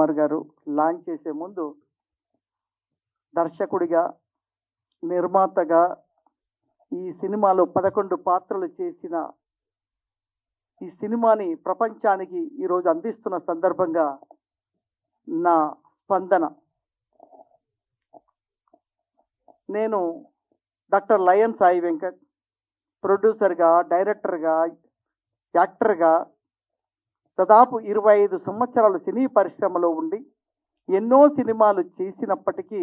కుమార్ గారు లాంచ్ చేసే ముందు దర్శకుడిగా, నిర్మాతగా ఈ సినిమాలో 11 పాత్రలు చేసిన ఈ సినిమాని ప్రపంచానికి ఈరోజు అందిస్తున్న సందర్భంగా నా స్పందన. నేను డాక్టర్ లయన్ సాయి వెంకట్, ప్రొడ్యూసర్గా, డైరెక్టర్గా, యాక్టర్గా దాదాపు 25 సంవత్సరాలు సినీ పరిశ్రమలో ఉండి ఎన్నో సినిమాలు చేసినప్పటికీ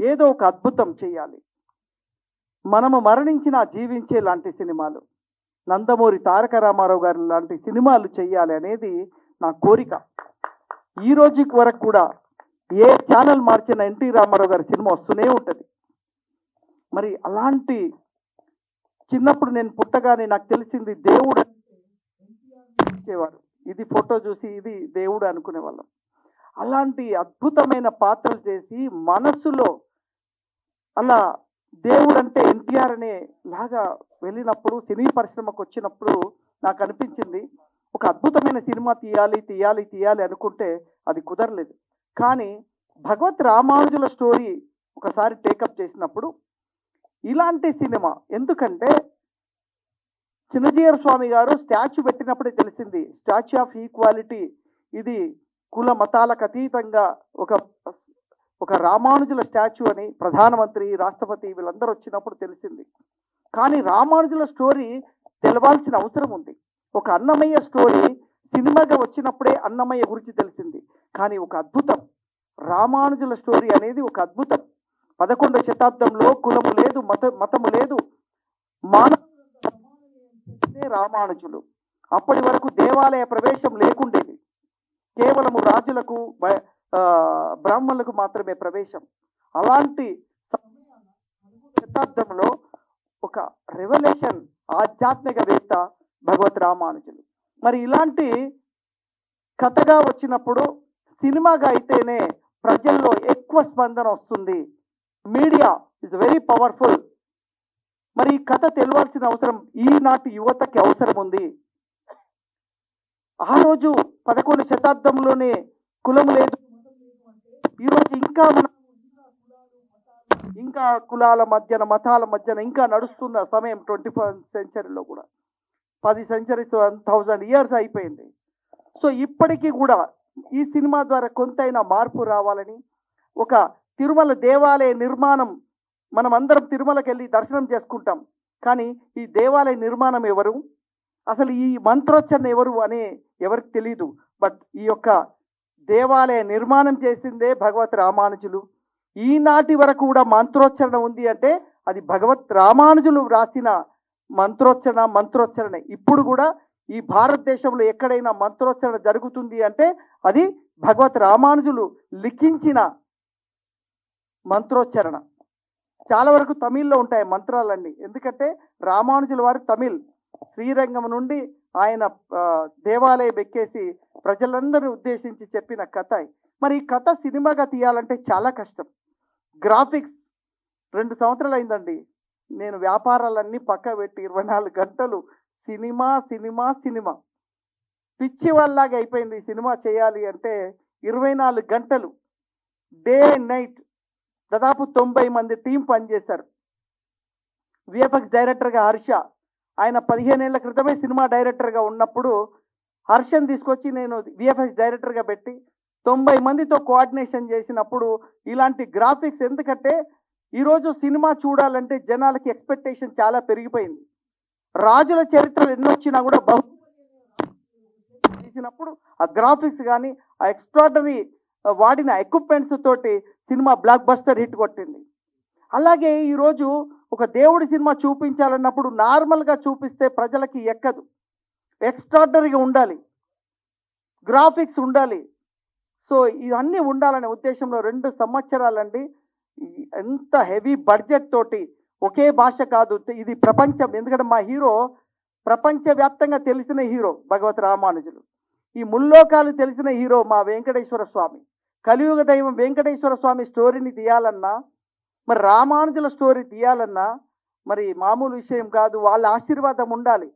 ఏదో ఒక అద్భుతం చేయాలి, మనము మరణించినా జీవించే లాంటి సినిమాలు, నందమూరి తారక రామారావు గారి లాంటి సినిమాలు చేయాలి అనేది నా కోరిక. ఈ రోజు వరకు కూడా ఏ ఛానల్ మార్చిన ఎన్టీ రామారావు గారి సినిమా వస్తూనే ఉంటుంది. మరి అలాంటి చిన్నప్పుడు నేను పుట్టగానే నాకు తెలిసింది దేవుడు ఇచ్చేవారు, ఇది ఫోటో చూసి ఇది దేవుడు అనుకునేవాళ్ళం. అలాంటి అద్భుతమైన పాత్రలు చేసి మనస్సులో అలా దేవుడు అంటే ఎన్టీఆర్ అనే లాగా వెళ్ళినప్పుడు, సినీ పరిశ్రమకు వచ్చినప్పుడు నాకు అనిపించింది ఒక అద్భుతమైన సినిమా తీయాలి తీయాలి తీయాలి అనుకుంటే అది కుదరలేదు. కానీ భగవత్ రామానుజుల స్టోరీ ఒకసారి టేకప్ చేసినప్పుడు ఇలాంటి సినిమా, ఎందుకంటే చిన్నజీయర్ స్వామి గారు స్టాచ్యూ పెట్టినప్పుడే తెలిసింది స్టాచ్యూ ఆఫ్ ఈక్వాలిటీ, ఇది కుల మతాలకు అతీతంగా ఒక రామానుజుల స్టాచ్యూ అని ప్రధానమంత్రి, రాష్ట్రపతి వీళ్ళందరూ వచ్చినప్పుడు తెలిసింది. కానీ రామానుజుల స్టోరీ తెలవాల్సిన అవసరం ఉంది. ఒక అన్నమయ్య స్టోరీ సినిమాగా వచ్చినప్పుడే అన్నమయ్య గురించి తెలిసింది. కానీ ఒక అద్భుతం, రామానుజుల స్టోరీ అనేది ఒక అద్భుతం. 11వ శతాబ్దంలో కులము లేదు, మతము లేదు, మానవ రామానుజులు. అప్పటి వరకు దేవాలయ ప్రవేశం లేకుండేది, కేవలము రాజులకు బ్రాహ్మణులకు మాత్రమే ప్రవేశం. అలాంటి శతాబ్దంలో ఒక రెవల్యూషన్ ఆధ్యాత్మికవేత్త భగవత్ రామానుజులు. మరి ఇలాంటి కథగా వచ్చినప్పుడు సినిమాగా అయితేనే ప్రజల్లో ఎక్కువ స్పందన వస్తుంది. Media is very powerful. మరి ఈ కథ తెలియాల్సిన అవసరం ఈనాటి యువతకి అవసరం ఉంది. ఆ రోజు 11వ శతాబ్దంలోనే కులం లేదు, ఈరోజు ఇంకా కులాల మధ్యన, మతాల మధ్యన ఇంకా నడుస్తున్న సమయం 21st సెంచరీలో కూడా 10 సెంచరీస్ 1000 ఇయర్స్ అయిపోయింది. సో ఇప్పటికీ కూడా ఈ సినిమా ద్వారా కొంతైనా మార్పు రావాలని, ఒక తిరుమల దేవాలయ నిర్మాణం, మనం అందరం తిరుమలకి వెళ్ళి దర్శనం చేసుకుంటాం, కానీ ఈ దేవాలయ నిర్మాణం ఎవరు, అసలు ఈ మంత్రోచ్చరణ ఎవరు అని ఎవరికి తెలియదు. బట్ ఈ యొక్క దేవాలయ నిర్మాణం చేసిందే భగవత్ రామానుజులు. ఈనాటి వరకు కూడా మంత్రోచ్చరణ ఉంది అంటే అది భగవత్ రామానుజులు వ్రాసిన మంత్రోచ్చరణ. ఇప్పుడు కూడా ఈ భారతదేశంలో ఎక్కడైనా మంత్రోచ్చరణ జరుగుతుంది అంటే అది భగవత్ రామానుజులు లిఖించిన మంత్రోచ్చరణ. చాలా వరకు తమిళ్లో ఉంటాయి మంత్రాలన్నీ, ఎందుకంటే రామానుజుల వారు తమిళ్. శ్రీరంగం నుండి ఆయన దేవాలయం ఎక్కేసి ప్రజలందరినీ ఉద్దేశించి చెప్పిన కథ. మరి ఈ కథ సినిమాగా తీయాలంటే చాలా కష్టం. గ్రాఫిక్స్ 2 సంవత్సరాలు అయిందండి. నేను వ్యాపారాలన్నీ పక్క పెట్టి 24 గంటలు సినిమా సినిమా సినిమా పిచ్చి వాళ్ళలాగా అయిపోయింది. సినిమా చేయాలి అంటే 24 గంటలు డే అండ్ నైట్. దాదాపు 90 మంది టీం పనిచేశారు. విఎఫ్ఎక్స్ డైరెక్టర్గా హర్ష, ఆయన 15 ఏళ్ల క్రితమే సినిమా డైరెక్టర్గా ఉన్నప్పుడు హర్షని తీసుకొచ్చి నేను విఎఫ్ఎక్స్ డైరెక్టర్గా పెట్టి 90 మందితో కోఆర్డినేషన్ చేసినప్పుడు ఇలాంటి గ్రాఫిక్స్, ఎందుకంటే ఈరోజు సినిమా చూడాలంటే జనాలకి ఎక్స్పెక్టేషన్ చాలా పెరిగిపోయింది. రాజుల చరిత్రలు ఎన్ని వచ్చినా కూడా చేసినప్పుడు ఆ గ్రాఫిక్స్ కానీ ఆ ఎక్స్ట్రాడనరీ వాడిన ఎక్విప్మెంట్స్ తోటి సినిమా బ్లాక్ బస్టర్ హిట్ కొట్టింది. అలాగే ఈరోజు ఒక దేవుడి సినిమా చూపించాలన్నప్పుడు నార్మల్గా చూపిస్తే ప్రజలకి ఎక్కదు, ఎక్స్ట్రాడనరీగా ఉండాలి, గ్రాఫిక్స్ ఉండాలి. సో ఇవన్నీ ఉండాలనే ఉద్దేశంలో 2 సంవత్సరాలండి ఎంత హెవీ బడ్జెట్ తోటి, ఒకే భాష కాదు, ఇది ప్రపంచం. ఎందుకంటే మా హీరో ప్రపంచవ్యాప్తంగా తెలిసిన హీరో భగవత్ రామానుజులు. ఈ ముల్లోకాలు తెలిసిన హీరో మా వెంకటేశ్వర స్వామి. కలియుగ దైవం వెంకటేశ్వర స్వామి స్టోరీని తీయాలన్నా, మరి రామానుజుల స్టోరీ తీయాలన్నా మరి మామూలు విషయం కాదు. వాళ్ళ ఆశీర్వాదం ఉండాలి.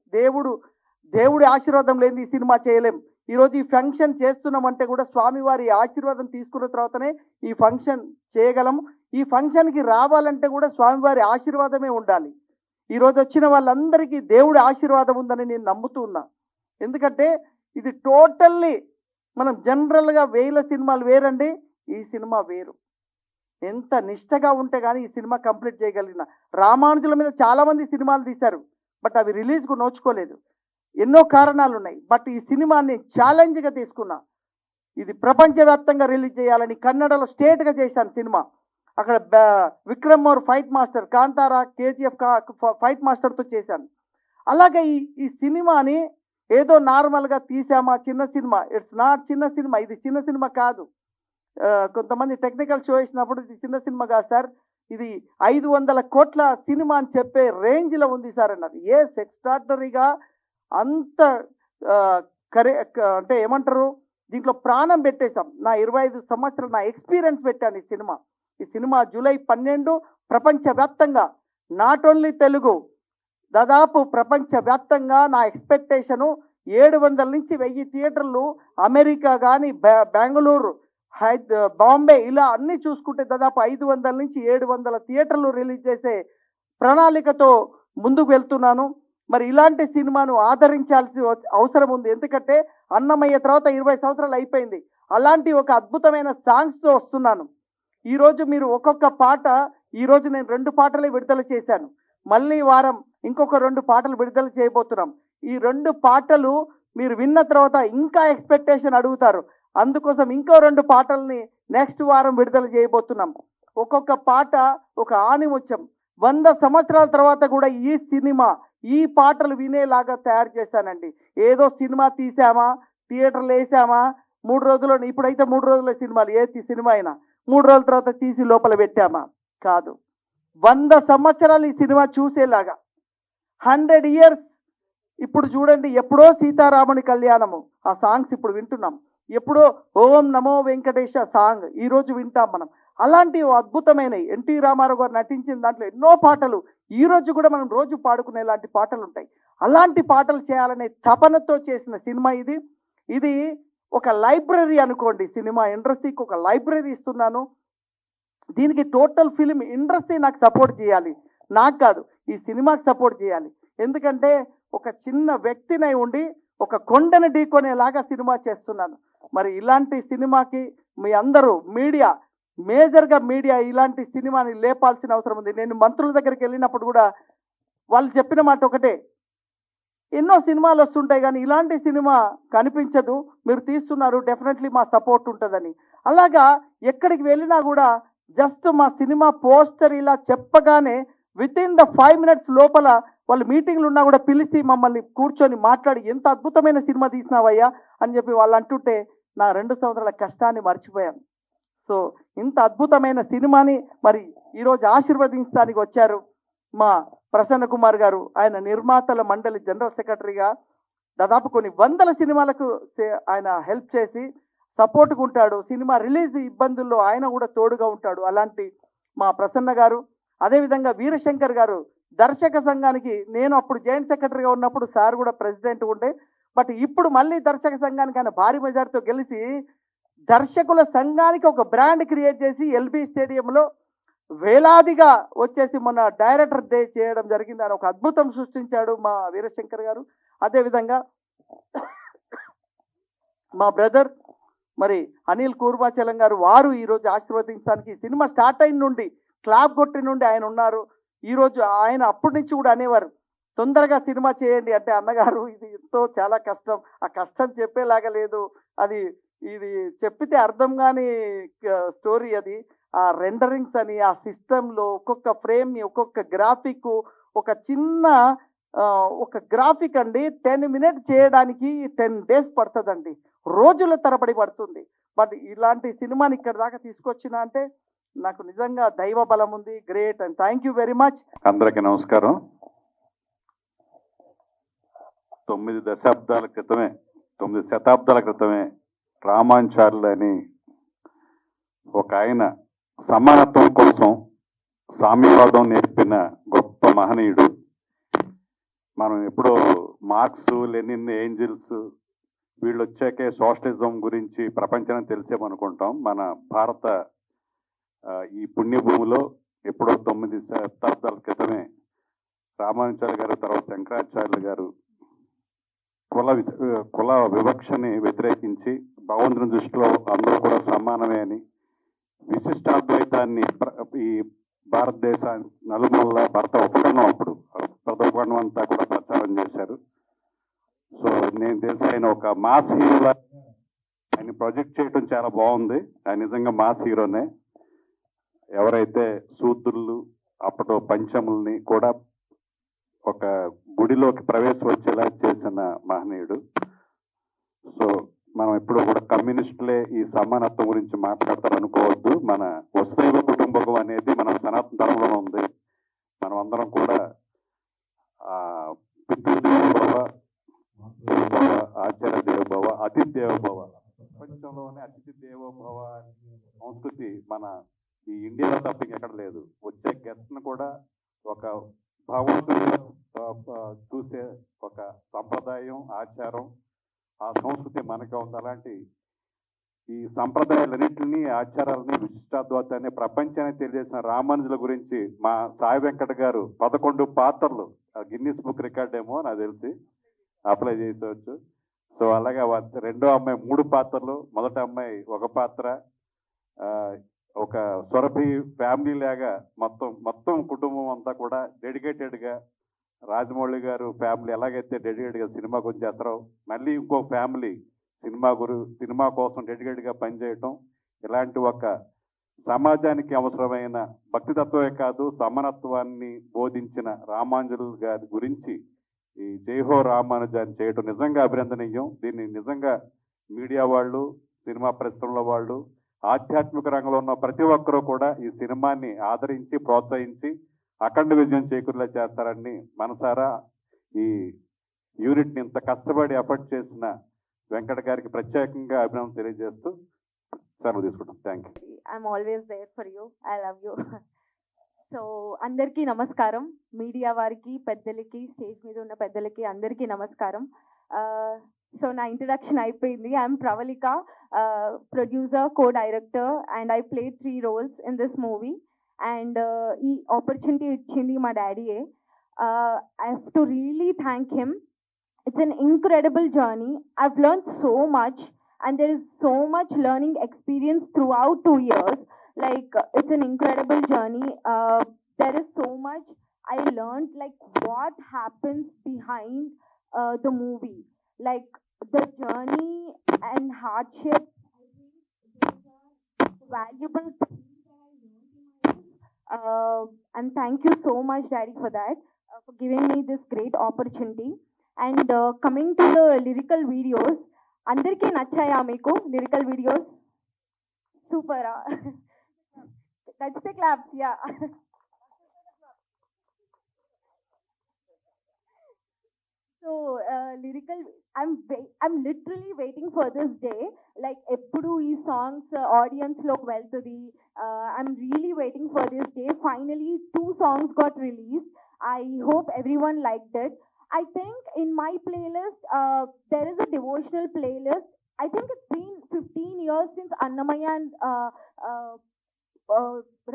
దేవుడి ఆశీర్వాదం లేని ఈ సినిమా చేయలేం. ఈరోజు ఈ ఫంక్షన్ చేస్తున్నామంటే కూడా స్వామివారి ఆశీర్వాదం తీసుకున్న తర్వాతనే ఈ ఫంక్షన్ చేయగలం. ఈ ఫంక్షన్కి రావాలంటే కూడా స్వామివారి ఆశీర్వాదమే ఉండాలి. ఈరోజు వచ్చిన వాళ్ళందరికీ దేవుడి ఆశీర్వాదం ఉందని నేను నమ్ముతూ ఉన్నా. ఎందుకంటే ఇది టోటల్లీ మనం జనరల్గా 1000 సినిమాలు వేరండి, ఈ సినిమా వేరు. ఎంత నిష్టగా ఉంటే కానీ ఈ సినిమా కంప్లీట్ చేయగలిగిన. రామానుజుల మీద చాలామంది సినిమాలు తీశారు, బట్ అవి రిలీజ్కు నోచుకోలేదు. ఎన్నో కారణాలు ఉన్నాయి. బట్ ఈ సినిమాని ఛాలెంజ్గా తీసుకున్నా. ఇది ప్రపంచవ్యాప్తంగా రిలీజ్ చేయాలని కన్నడలో స్టేట్గా చేశాను సినిమా. అక్కడ Vikram more fight master, Kantara, KGF fight మాస్టర్తో చేశాను. అలాగే ఈ సినిమాని ఏదో నార్మల్గా తీసామా చిన్న సినిమా, ఇట్స్ నాట్ చిన్న సినిమా. ఇది చిన్న సినిమా కాదు. కొంతమంది టెక్నికల్ షో వేసినప్పుడు ఇది చిన్న సినిమా కాదు సార్, ఇది 500 కోట్ల సినిమా అని చెప్పే రేంజ్లో ఉంది సార్ అన్నారు. ఎక్స్ట్రాడినరీగా అంత అంటే ఏమంటారు, దీంట్లో ప్రాణం పెట్టేశాం. నా 25 సంవత్సరాలు నా ఎక్స్పీరియన్స్ పెట్టాను ఈ సినిమా జూలై 12 ప్రపంచవ్యాప్తంగా, నాట్ ఓన్లీ తెలుగు, దాదాపు ప్రపంచవ్యాప్తంగా నా ఎక్స్పెక్టేషను 700 నుంచి 1000 థియేటర్లు, అమెరికా కానీ బెంగళూరు, బాంబే, ఇలా అన్నీ చూసుకుంటే దాదాపు 500 నుంచి 700 థియేటర్లు రిలీజ్ చేసే ప్రణాళికతో ముందుకు వెళ్తున్నాను. మరి ఇలాంటి సినిమాను ఆదరించాల్సి అవసరం ఉంది. ఎందుకంటే అన్నమయ్య తర్వాత 20 సంవత్సరాలు అయిపోయింది. అలాంటి ఒక అద్భుతమైన సాంగ్స్తో వస్తున్నాను. ఈరోజు మీరు ఒక్కొక్క పాట, ఈరోజు నేను 2 పాటలే విడుదల చేశాను. మళ్ళీ వారం ఇంకొక 2 పాటలు విడుదల చేయబోతున్నాం. ఈ 2 పాటలు మీరు విన్న తర్వాత ఇంకా ఎక్స్పెక్టేషన్ అడుగుతారు. అందుకోసం ఇంకో 2 పాటల్ని నెక్స్ట్ వారం విడుదల చేయబోతున్నాం. ఒక్కొక్క పాట ఒక ఆణిముత్యం. 100 సంవత్సరాల తర్వాత కూడా ఈ సినిమా, ఈ పాటలు వినేలాగా తయారు చేశానండి. ఏదో సినిమా తీసామా, థియేటర్లు వేసామా, 3 రోజుల్లో, ఇప్పుడైతే 3 రోజుల సినిమాలు, ఏ సినిమా అయినా 3 రోజుల తర్వాత తీసి లోపల పెట్టామా, కాదు. 100 సంవత్సరాలు ఈ సినిమా చూసేలాగా, 100 ఇయర్స్. ఇప్పుడు చూడండి, ఎప్పుడో సీతారాముని కళ్యాణము, ఆ సాంగ్స్ ఇప్పుడు వింటున్నాం. ఎప్పుడో ఓం నమో వెంకటేశ సాంగ్ ఈరోజు వింటాం మనం. అలాంటి అద్భుతమైనవి ఎన్టీ రామారావు గారు నటించిన దాంట్లో ఎన్నో పాటలు ఈరోజు కూడా మనం రోజు పాడుకునేలాంటి పాటలు ఉంటాయి. అలాంటి పాటలు చేయాలనే తపనతో చేసిన సినిమా ఇది. ఇది ఒక లైబ్రరీ అనుకోండి. సినిమా ఇండస్ట్రీకి ఒక లైబ్రరీ ఇస్తున్నాను. దీనికి టోటల్ ఫిలిం ఇండస్ట్రీ నాకు సపోర్ట్ చేయాలి, నాకు కాదు, ఈ సినిమాకి సపోర్ట్ చేయాలి. ఎందుకంటే ఒక చిన్న వ్యక్తినై ఉండి ఒక కొండను ఢీకొనేలాగా సినిమా చేస్తున్నాను. మరి ఇలాంటి సినిమాకి మీ అందరూ మీడియా, మేజర్గా మీడియా ఇలాంటి సినిమాని లేపాల్సిన అవసరం ఉంది. నేను మంత్రుల దగ్గరికి వెళ్ళినప్పుడు కూడా వాళ్ళు చెప్పిన మాట ఒకటే, ఎన్నో సినిమాలు వస్తుంటాయి కానీ ఇలాంటి సినిమా కనిపించదు, మీరు తీస్తున్నారు, డెఫినెట్లీ మా సపోర్ట్ ఉంటుందని. అలాగా ఎక్కడికి వెళ్ళినా కూడా జస్ట్ మా సినిమా పోస్టర్ ఇలా చెప్పగానే వితిన్ ద 5 మినిట్స్ లోపల వాళ్ళు మీటింగ్లు ఉన్నా కూడా పిలిచి మమ్మల్ని కూర్చొని మాట్లాడి, ఎంత అద్భుతమైన సినిమా తీసినావయ్యా అని చెప్పి వాళ్ళు అంటుంటే నా 2 సంవత్సరాల కష్టాన్ని మర్చిపోయాను. సో ఇంత అద్భుతమైన సినిమాని మరి ఈరోజు ఆశీర్వదించడానికి వచ్చారు మా ప్రసన్న కుమార్ గారు. ఆయన నిర్మాతల మండలి జనరల్ సెక్రటరీగా దాదాపు కొన్ని 100 సినిమాలకు ఆయన హెల్ప్ చేసి సపోర్ట్గా ఉంటాడు. సినిమా రిలీజ్ ఇబ్బందుల్లో ఆయన కూడా తోడుగా ఉంటాడు. అలాంటి మా ప్రసన్న గారు, అదేవిధంగా వీరశంకర్ గారు, దర్శక సంఘానికి నేను అప్పుడు జాయింట్ సెక్రటరీగా ఉన్నప్పుడు సార్ కూడా ప్రెసిడెంట్ ఉండే, బట్ ఇప్పుడు మళ్ళీ దర్శక సంఘానికి ఆయన భారీ మెజార్టీతో గెలిచి దర్శకుల సంఘానికి ఒక బ్రాండ్ క్రియేట్ చేసి ఎల్బీ స్టేడియంలో వేలాదిగా వచ్చేసి మొన్న డైరెక్టర్ డే చేయడం జరిగింది. ఆయన ఒక అద్భుతం సృష్టించాడు మా వీరశంకర్ గారు. అదేవిధంగా మా బ్రదర్ మరి అనిల్ కూర్మాచలం గారు, వారు ఈరోజు ఆశీర్వదించడానికి సినిమా స్టార్ట్ అయిన నుండి, క్లాప్ కొట్టి నుండి ఆయన ఉన్నారు. ఈరోజు ఆయన అప్పటి నుంచి కూడా అనేవారు, తొందరగా సినిమా చేయండి అంటే, అన్నగారు ఇది ఎంతో చాలా కష్టం, ఆ కష్టం చెప్పేలాగా లేదు, అది ఇది చెప్పితే అర్థం కాని స్టోరీ అది. ఆ రెండరింగ్స్ అని, ఆ సిస్టంలో ఒక్కొక్క ఫ్రేమ్ని, ఒక్కొక్క గ్రాఫిక్, ఒక చిన్న ఒక గ్రాఫిక్ అండి 10 మినిట్స్ చేయడానికి 10 డేస్ పడుతుందండి, రోజుల తరబడి పడుతుంది. బట్ ఇలాంటి సినిమాని ఇక్కడ దాకా తీసుకొచ్చిన అంటే నాకు నిజంగా దైవ బలం ఉంది. Great and thank you very much. అందరికీ నమస్కారం. 9 శతాబ్దాల క్రితమే రామాంచార్యులు అని ఒక ఆయన సమానత్వం కోసం సామ్యవాదం నేర్పిన గొప్ప మహనీయుడు. మనం ఎప్పుడో మార్క్స్, లెనిన్, ఏంజిల్స్ వీళ్ళు వచ్చాకే సోషలిజం గురించి ప్రపంచానికి తెలిసేమనుకుంటాం. మన భారత ఈ పుణ్యభూమిలో ఎప్పుడో 9 శతాబ్దాల క్రితమే రామానుజాచార్య గారు, తర్వాత శంకరాచార్యులు గారు కుల వివక్షని వ్యతిరేకించి భగవంతుని దృష్టిలో అందరూ కూడా సమానమే అని విశిష్టాద్వైతాన్ని ఈ భారతదేశ నలుమూలల భర్త ఉపకరణం అప్పుడు ప్రతి ఉపకరణం అంతా కూడా ప్రచారం చేశారు. సో నేను తెలిసి ఆయన ఒక మాస్ హీరోలా ఆయన ప్రొజెక్ట్ చేయడం చాలా బాగుంది. ఆయన నిజంగా మాస్ హీరోనే. ఎవరైతే శూద్రులు అప్పటి పంచముల్ని కూడా ఒక గుడిలోకి ప్రవేశించేలా చేసిన మహనీయుడు. సో మనం ఎప్పుడు కూడా కమ్యూనిస్టులే ఈ సమానత్వం గురించి మాట్లాడతారనుకోవద్దు. మన వసుదైవ కుటుంబకం అనేది మన సనాతన ధర్మంలో ఉంది. మనం అందరం కూడా పితృదేవోభవ, ఆచార్య దేవోభవ, అతిథి దేవోభవ, ప్రపంచంలోనే అతిథి దేవోభవ సంస్కృతి మన ఈ ఇండియాలో తప్ప ఎక్కడ లేదు. వచ్చే గెస్ట్ను కూడా ఒక భగవంతుడు చూసే ఒక సంప్రదాయం, ఆచారం, ఆ సంస్కృతి మనకే ఉంది. అలాంటి ఈ సంప్రదాయాలన్నింటినీ, ఆచారాలని, విశిష్టాద్వైతాన్ని ప్రపంచానికి తెలియజేసిన రామానుజుల గురించి మా సాయి వెంకట గారు 11 పాత్రలు గిన్నిస్ బుక్ రికార్డ్ ఏమో నాకు తెలిసి అప్లై చేసేవచ్చు. సో అలాగే రెండో అమ్మాయి 3 పాత్రలు, మొదటి అమ్మాయి 1 పాత్ర, ఒక సొరభి ఫ్యామిలీ లాగా మొత్తం కుటుంబం అంతా కూడా డెడికేటెడ్గా రాజమౌళి గారు ఫ్యామిలీ ఎలాగైతే డెడికేట్గా సినిమా గురించి చేస్తారో మళ్ళీ ఇంకో ఫ్యామిలీ సినిమా కోసం డెడికేట్గా పనిచేయటం, ఇలాంటి ఒక సమాజానికి అవసరమైన భక్తితత్వమే కాదు సమానత్వాన్ని బోధించిన రామానుజులు గారి గురించి ఈ జైహో రామానుజాన్ని చేయటం నిజంగా అభినందనీయం. దీన్ని నిజంగా మీడియా వాళ్ళు, సినిమా పరిశ్రమల వాళ్ళు, ఆధ్యాత్మిక రంగంలో ఉన్న ప్రతి ఒక్కరూ కూడా ఈ సినిమాని ఆదరించి ప్రోత్సహించి అఖండ విజయం చేకూరేలా చేస్తారని మనసారా ఈ యూనిట్ని ఇంత కష్టపడి ఎఫర్ట్ చేసిన వెంకట గారికి ప్రత్యేకంగా అభినందన తెలియజేస్తూ సెలవు తీసుకుంటాం. Thank you. I'm always there for you. I love you. So అందరికీ నమస్కారం. మీడియా వారికి, పెద్దలకి, స్టేజ్ మీద ఉన్న పెద్దలకి అందరికీ నమస్కారం. సో నా ఇంట్రడక్షన్ అయిపోయింది. I'm Pravallika, producer, co director, and I played 3 roles in this movie. And ఈ ఆపర్చునిటీ ఇచ్చింది మా డాడీయే. I have to really thank him. It's an incredible journey. I've learned so much, and there is so much learning experience throughout 2 years. Like, it's an incredible journey. There is so much I learned, like what happens behind the movie, like the journey and hardship. Valuable things that I learned in my life. And thank you so much, Daddy, for that, for giving me this great opportunity. And coming to the lyrical videos, అందరికీ నచ్చాయా మీకు lyrical videos? సూపరా? నచ్చితే claps. Yeah. So lyrical, I'm literally waiting for this day. Like ఎప్పుడు ఈ songs audience లోకి వెళ్తుంది. I'm really waiting for this day. Finally 2 songs got released. I hope everyone liked it. I think in my playlist, there is a devotional playlist. I think it's been 15 years since Annamaya and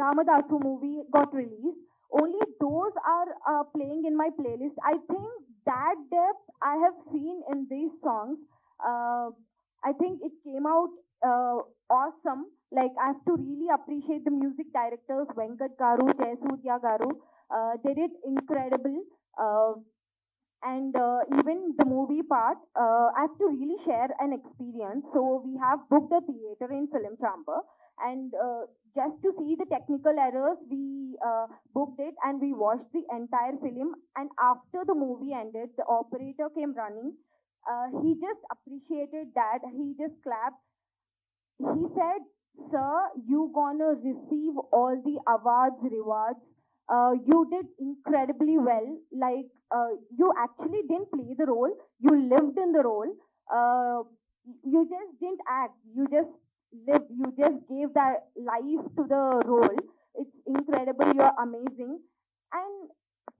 Ramadasu movie got released. Only those are playing in my playlist. I think that depth I have seen in these songs. I think it came out awesome. Like, I have to really appreciate the music directors, Venkat Garu, Jayasudya Garu. They did incredible. And even the movie part, I have to really share an experience. So we have booked a theater in Film Chamber, and just to see the technical errors, we booked it and we watched the entire film. And after the movie ended, the operator came running. He just appreciated that. He just clapped. He said, "Sir, you gonna receive all the awards, rewards. You did incredibly well. Like, you actually didn't play the role. You lived in the role. You just didn't act. You just lived. You just gave that life to the role. It's incredible. You're amazing." And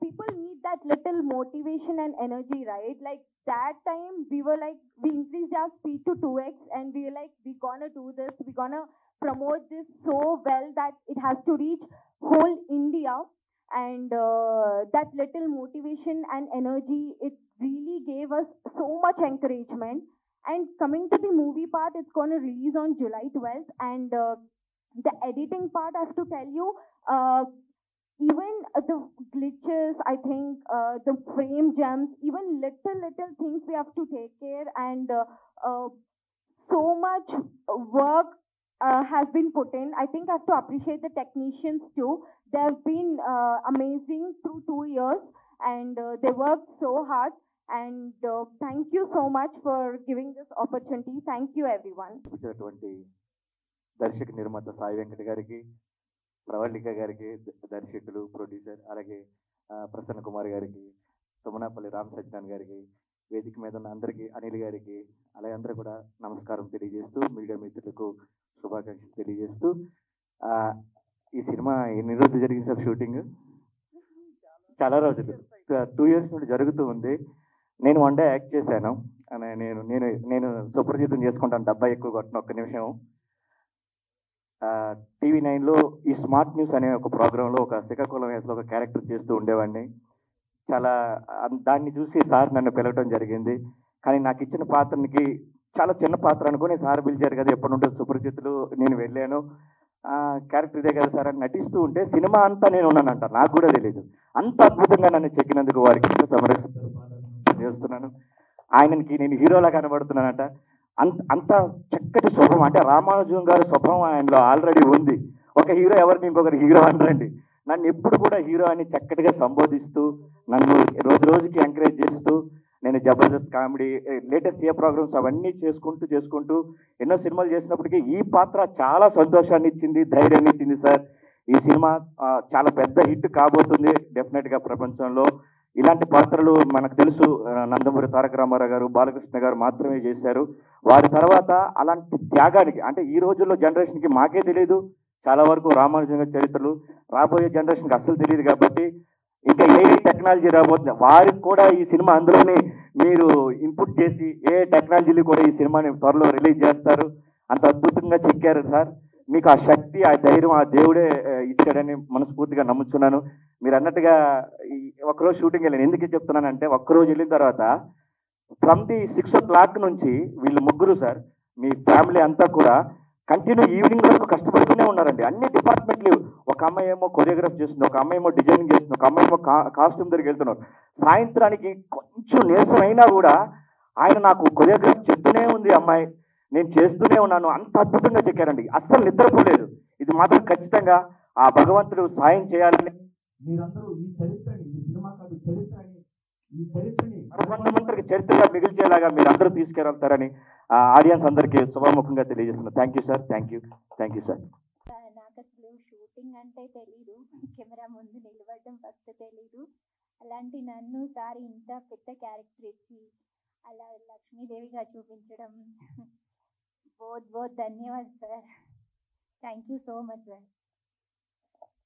people need that little motivation and energy, right? Like that time we were like, we increased our speed to 2x and we were like, we're gonna do this, we're gonna promote this so well that it has to reach whole India. And that little motivation and energy, it really gave us so much encouragement. And coming to the movie part, it's going to release on July 12th. And the editing part, I have to tell you, even the glitches, I think the frame jumps, even little things we have to take care. And so much work has been put in. I think I have to appreciate the technicians too. They have been amazing through 2 years, and they worked so hard. And thank you so much for giving this opportunity. Thank you, everyone. ఇచ్చినటువంటి దర్శక నిర్మాత సాయి వెంకట గారికి, ప్రవళిక గారికి, దర్శకులు, producer, అలాగే ప్రసన్న కుమార్ గారికి, సుమనాపల్లి రామ్ సజ్జనాన్ గారికి, వేదిక మీద ఉన్న అందరికీ, అనిల్ గారికి, అలాగే అందరూ కూడా నమస్కారం తెలియజేస్తూ, మీడియా మిత్రులకు శుభాకాంక్షలు తెలియజేస్తూ, ఈ సినిమా ఎన్ని రోజులు జరిగింది సార్ షూటింగ్? చాలా రోజులు, 2 years నుండి జరుగుతూ ఉంది. నేను 1 day యాక్ట్ చేశాను. నేను నేను నేను సుప్రజితం చేసుకుంటాను, డబ్బా ఎక్కువ కొట్టిన. ఒక్క నిమిషం. TV9లో ఈ స్మార్ట్ న్యూస్ అనే ఒక ప్రోగ్రాంలో ఒక శ్రీకాకుళం వేసలో ఒక క్యారెక్టర్ చేస్తూ ఉండేవాడిని. చాలా దాన్ని చూసి సార్ నన్ను పిలవడం జరిగింది. కానీ నాకు ఇచ్చిన పాత్రకి చాలా చిన్న పాత్ర అనుకుని సార్ పిలిచారు కదా, ఎప్పటి నుండో సుపరిచితులు, నేను వెళ్ళాను. క్యారెక్టర్ ఇదే కదా సార్ అని నటిస్తూ ఉంటే సినిమా అంతా నేను ఉన్నానంట, నాకు కూడా తెలియదు. అంత అద్భుతంగా నన్ను చెక్కినందుకు వారికి చేస్తున్నాను. ఆయనకి నేను హీరోలా కనబడుతున్నానంట. అంత చక్కటి స్వభావం, అంటే రామానుజం గారి స్వభావం ఆయనలో ఆల్రెడీ ఉంది. ఒక హీరో ఎవరిని ఇంకొకరు హీరో అనరండి. నన్ను ఎప్పుడు కూడా హీరో అని చక్కటిగా సంబోధిస్తూ, నన్ను రోజు రోజుకి ఎంకరేజ్ చేస్తూ, నేను జబర్దస్త్ కామెడీ, లేటెస్ట్ ప్రోగ్రామ్స్ అవన్నీ చేసుకుంటూ ఎన్నో సినిమాలు చేసినప్పటికీ ఈ పాత్ర చాలా సంతోషాన్ని ఇచ్చింది, ధైర్యాన్ని ఇచ్చింది సార్. ఈ సినిమా చాలా పెద్ద హిట్ కాబోతుంది డెఫినెట్గా ప్రపంచంలో. ఇలాంటి పాత్రలు మనకు తెలుసు, నందమూరి తారక రామారావు గారు, బాలకృష్ణ గారు మాత్రమే చేశారు. వారి తర్వాత అలాంటి త్యాగానికి, అంటే ఈ రోజుల్లో జనరేషన్కి మాకే తెలియదు చాలా వరకు రామానుజం గారి చరిత్రలు, రాబోయే జనరేషన్కి అస్సలు తెలియదు. కాబట్టి ఇంకా ఏ టెక్నాలజీ రాబోతుంది, వారికి కూడా ఈ సినిమా అందులోనే మీరు ఇన్పుట్ చేసి ఏ టెక్నాలజీలు కూడా ఈ సినిమాని త్వరలో రిలీజ్ చేస్తారు. అంత అద్భుతంగా చెక్కారు సార్. మీకు ఆ శక్తి, ఆ ధైర్యం ఆ దేవుడే ఇచ్చాడని మనస్ఫూర్తిగా నమ్ముతున్నాను. మీరు అన్నట్టుగా ఒక్కరోజు షూటింగ్ వెళ్ళాను. ఎందుకు చెప్తున్నానంటే, ఒక్కరోజు వెళ్ళిన తర్వాత ఫ్రమ్ ది 6 o'clock నుంచి వీళ్ళు ముగ్గురు సార్, మీ ఫ్యామిలీ అంతా కూడా కంటిన్యూ ఈవినింగ్ వరకు కష్టపడుతూనే ఉన్నారండి. అన్ని డిపార్ట్మెంట్లు, ఒక అమ్మాయి ఏమో కొరియోగ్రాఫ్ చేస్తుంది, ఒక అమ్మాయి ఏమో డిజైనింగ్ చేస్తుంది, ఒక అమ్మాయి ఏమో కాస్ట్యూమ్ దగ్గరికి వెళ్తున్నారు. సాయంత్రానికి కొంచెం నీరసం అయినా కూడా ఆయన నాకు కొరియోగ్రాఫ్ చెప్తూనే ఉంది అమ్మాయి, నేను చేస్తూనే ఉన్నాను. అంత అద్భుతంగా చెక్కారండి. అస్సలు నిద్రపోలేదు. ఇది మాత్రం ఖచ్చితంగా ఆ భగవంతుడు సాయం చేయాలని మీరందరూ ఈ చరిత్రని, ఈ సినిమా కాదు చరిత్రని, ఈ చరిత్రని మరొకరికి చరిత్రగా మిగిల్చేలాగా మీరు అందరూ తీసుకెళ్తారని ఆడియన్స్ అందరికీ శుభముఖంగా తెలియజేస్తున్నాను. Thank you sir. Thank you sir. నాకు అసలు షూటింగ్ అంటే తెలీదు, కెమెరా ముందు నిలబడడం ఫస్ట్ తెలీదు. అలాంటి నన్ను సార్ ఇంత పెద్ద క్యారెక్టర్ ఇచ్చి అలా లక్ష్మీదేవిగా చూపించడం बहुत ధన్యవాదాలు sir. Thank you so much sir.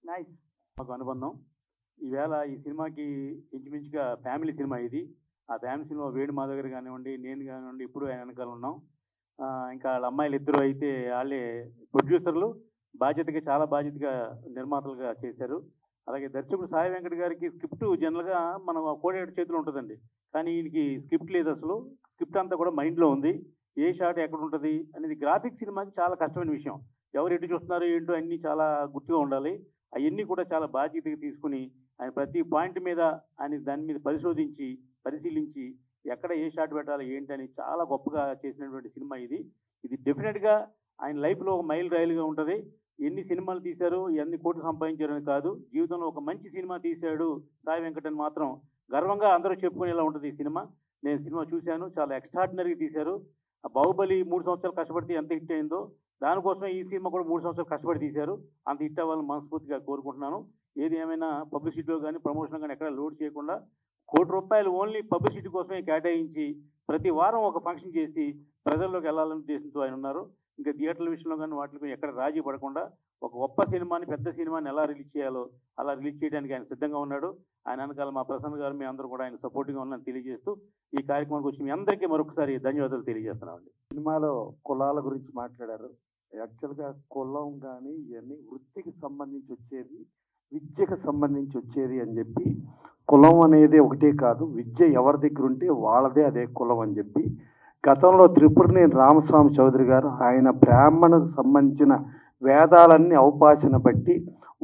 Nice. మాకు అనుబంధం ఈవేళ ఈ సినిమాకి ఇంచుమించుగా ఫ్యామిలీ సినిమా ఇది. ఆ ఫ్యామిలీ సినిమా వేణు మా దగ్గర కానివ్వండి, నేను కానివ్వండి, ఇప్పుడు ఆయన వెనకాల ఉన్నాం. ఇంకా వాళ్ళ అమ్మాయిలు ఇద్దరు అయితే వాళ్ళే ప్రొడ్యూసర్లు, చాలా బాధ్యతగా నిర్మాతలుగా చేశారు. అలాగే దర్శకుడు సాయి వెంకట గారికి స్క్రిప్ట్ జనరల్గా మనం కోడేడు చేతిలో ఉంటుందండి, కానీ ఈయనకి స్క్రిప్ట్ లేదు. అసలు స్క్రిప్ట్ అంతా కూడా మైండ్లో ఉంది. ఏ షాట్ ఎక్కడ ఉంటుంది అనేది గ్రాఫిక్ సినిమాకి చాలా కష్టమైన విషయం. ఎవరు ఎటు చూస్తున్నారు ఏంటో అన్నీ చాలా గుర్తుగా ఉండాలి. అవన్నీ కూడా చాలా బాధ్యతగా తీసుకుని ఆయన ప్రతి పాయింట్ మీద ఆయన దాని మీద పరిశీలించి ఎక్కడ ఏ షాట్ పెట్టాలి ఏంటని చాలా గొప్పగా చేసినటువంటి సినిమా ఇది. ఇది డెఫినెట్గా ఆయన లైఫ్లో ఒక మైల్ రైలుగా ఉంటుంది. ఎన్ని సినిమాలు తీశారు, ఎన్ని కోట్లు సంపాదించారని కాదు, జీవితంలో ఒక మంచి సినిమా తీశాడు సాయి వెంకటన్ మాత్రం గర్వంగా అందరూ చెప్పుకునేలా ఉంటుంది ఈ సినిమా. నేను సినిమా చూశాను, చాలా ఎక్స్ట్రాడినరీగా తీశారు. బాహుబలి 3 సంవత్సరాలు కష్టపడితే ఎంత హిట్ అయిందో దానికోసమే ఈ సినిమా కూడా 3 సంవత్సరాలు కష్టపడి తీశారు. అంత హిట్ అవ్వాలని మనస్ఫూర్తిగా కోరుకుంటున్నాను. ఏది ఏమైనా పబ్లిసిటీలో కానీ ప్రమోషన్ కానీ ఎక్కడ లోడ్ చేయకుండా ₹1 కోటి ఓన్లీ పబ్లిసిటీ కోసమే కేటాయించి ప్రతి వారం ఒక ఫంక్షన్ చేసి ప్రజల్లోకి వెళ్ళాలని ఉద్దేశంతో ఆయన ఉన్నారు. ఇంకా థియేటర్ల విషయంలో కానీ వాటికి ఎక్కడ రాజీ పడకుండా ఒక గొప్ప సినిమాని, పెద్ద సినిమాని ఎలా రిలీజ్ చేయాలో అలా రిలీజ్ చేయడానికి ఆయన సిద్ధంగా ఉన్నాడు. ఆయన వెనకాల మా ప్రసన్న గారు, మీ అందరూ కూడా ఆయన సపోర్టింగ్గా ఉన్నారని తెలియజేస్తూ ఈ కార్యక్రమానికి వచ్చి మీ అందరికీ మరొకసారి ధన్యవాదాలు తెలియజేస్తున్నామండి. సినిమాలో కులాల గురించి మాట్లాడారు. యాక్చువల్గా కులం కానీ ఇవన్నీ వృత్తికి సంబంధించి వచ్చేది, విద్యకు సంబంధించి వచ్చేది అని చెప్పి, కులం అనేది ఒకటే కాదు, విద్య ఎవరి దగ్గర ఉంటే వాళ్ళదే అదే కులం అని చెప్పి గతంలో త్రిపురనేని రామస్వామి చౌదరి గారు ఆయన బ్రాహ్మణకు సంబంధించిన వేదాలన్నీ అవపాసన బట్టి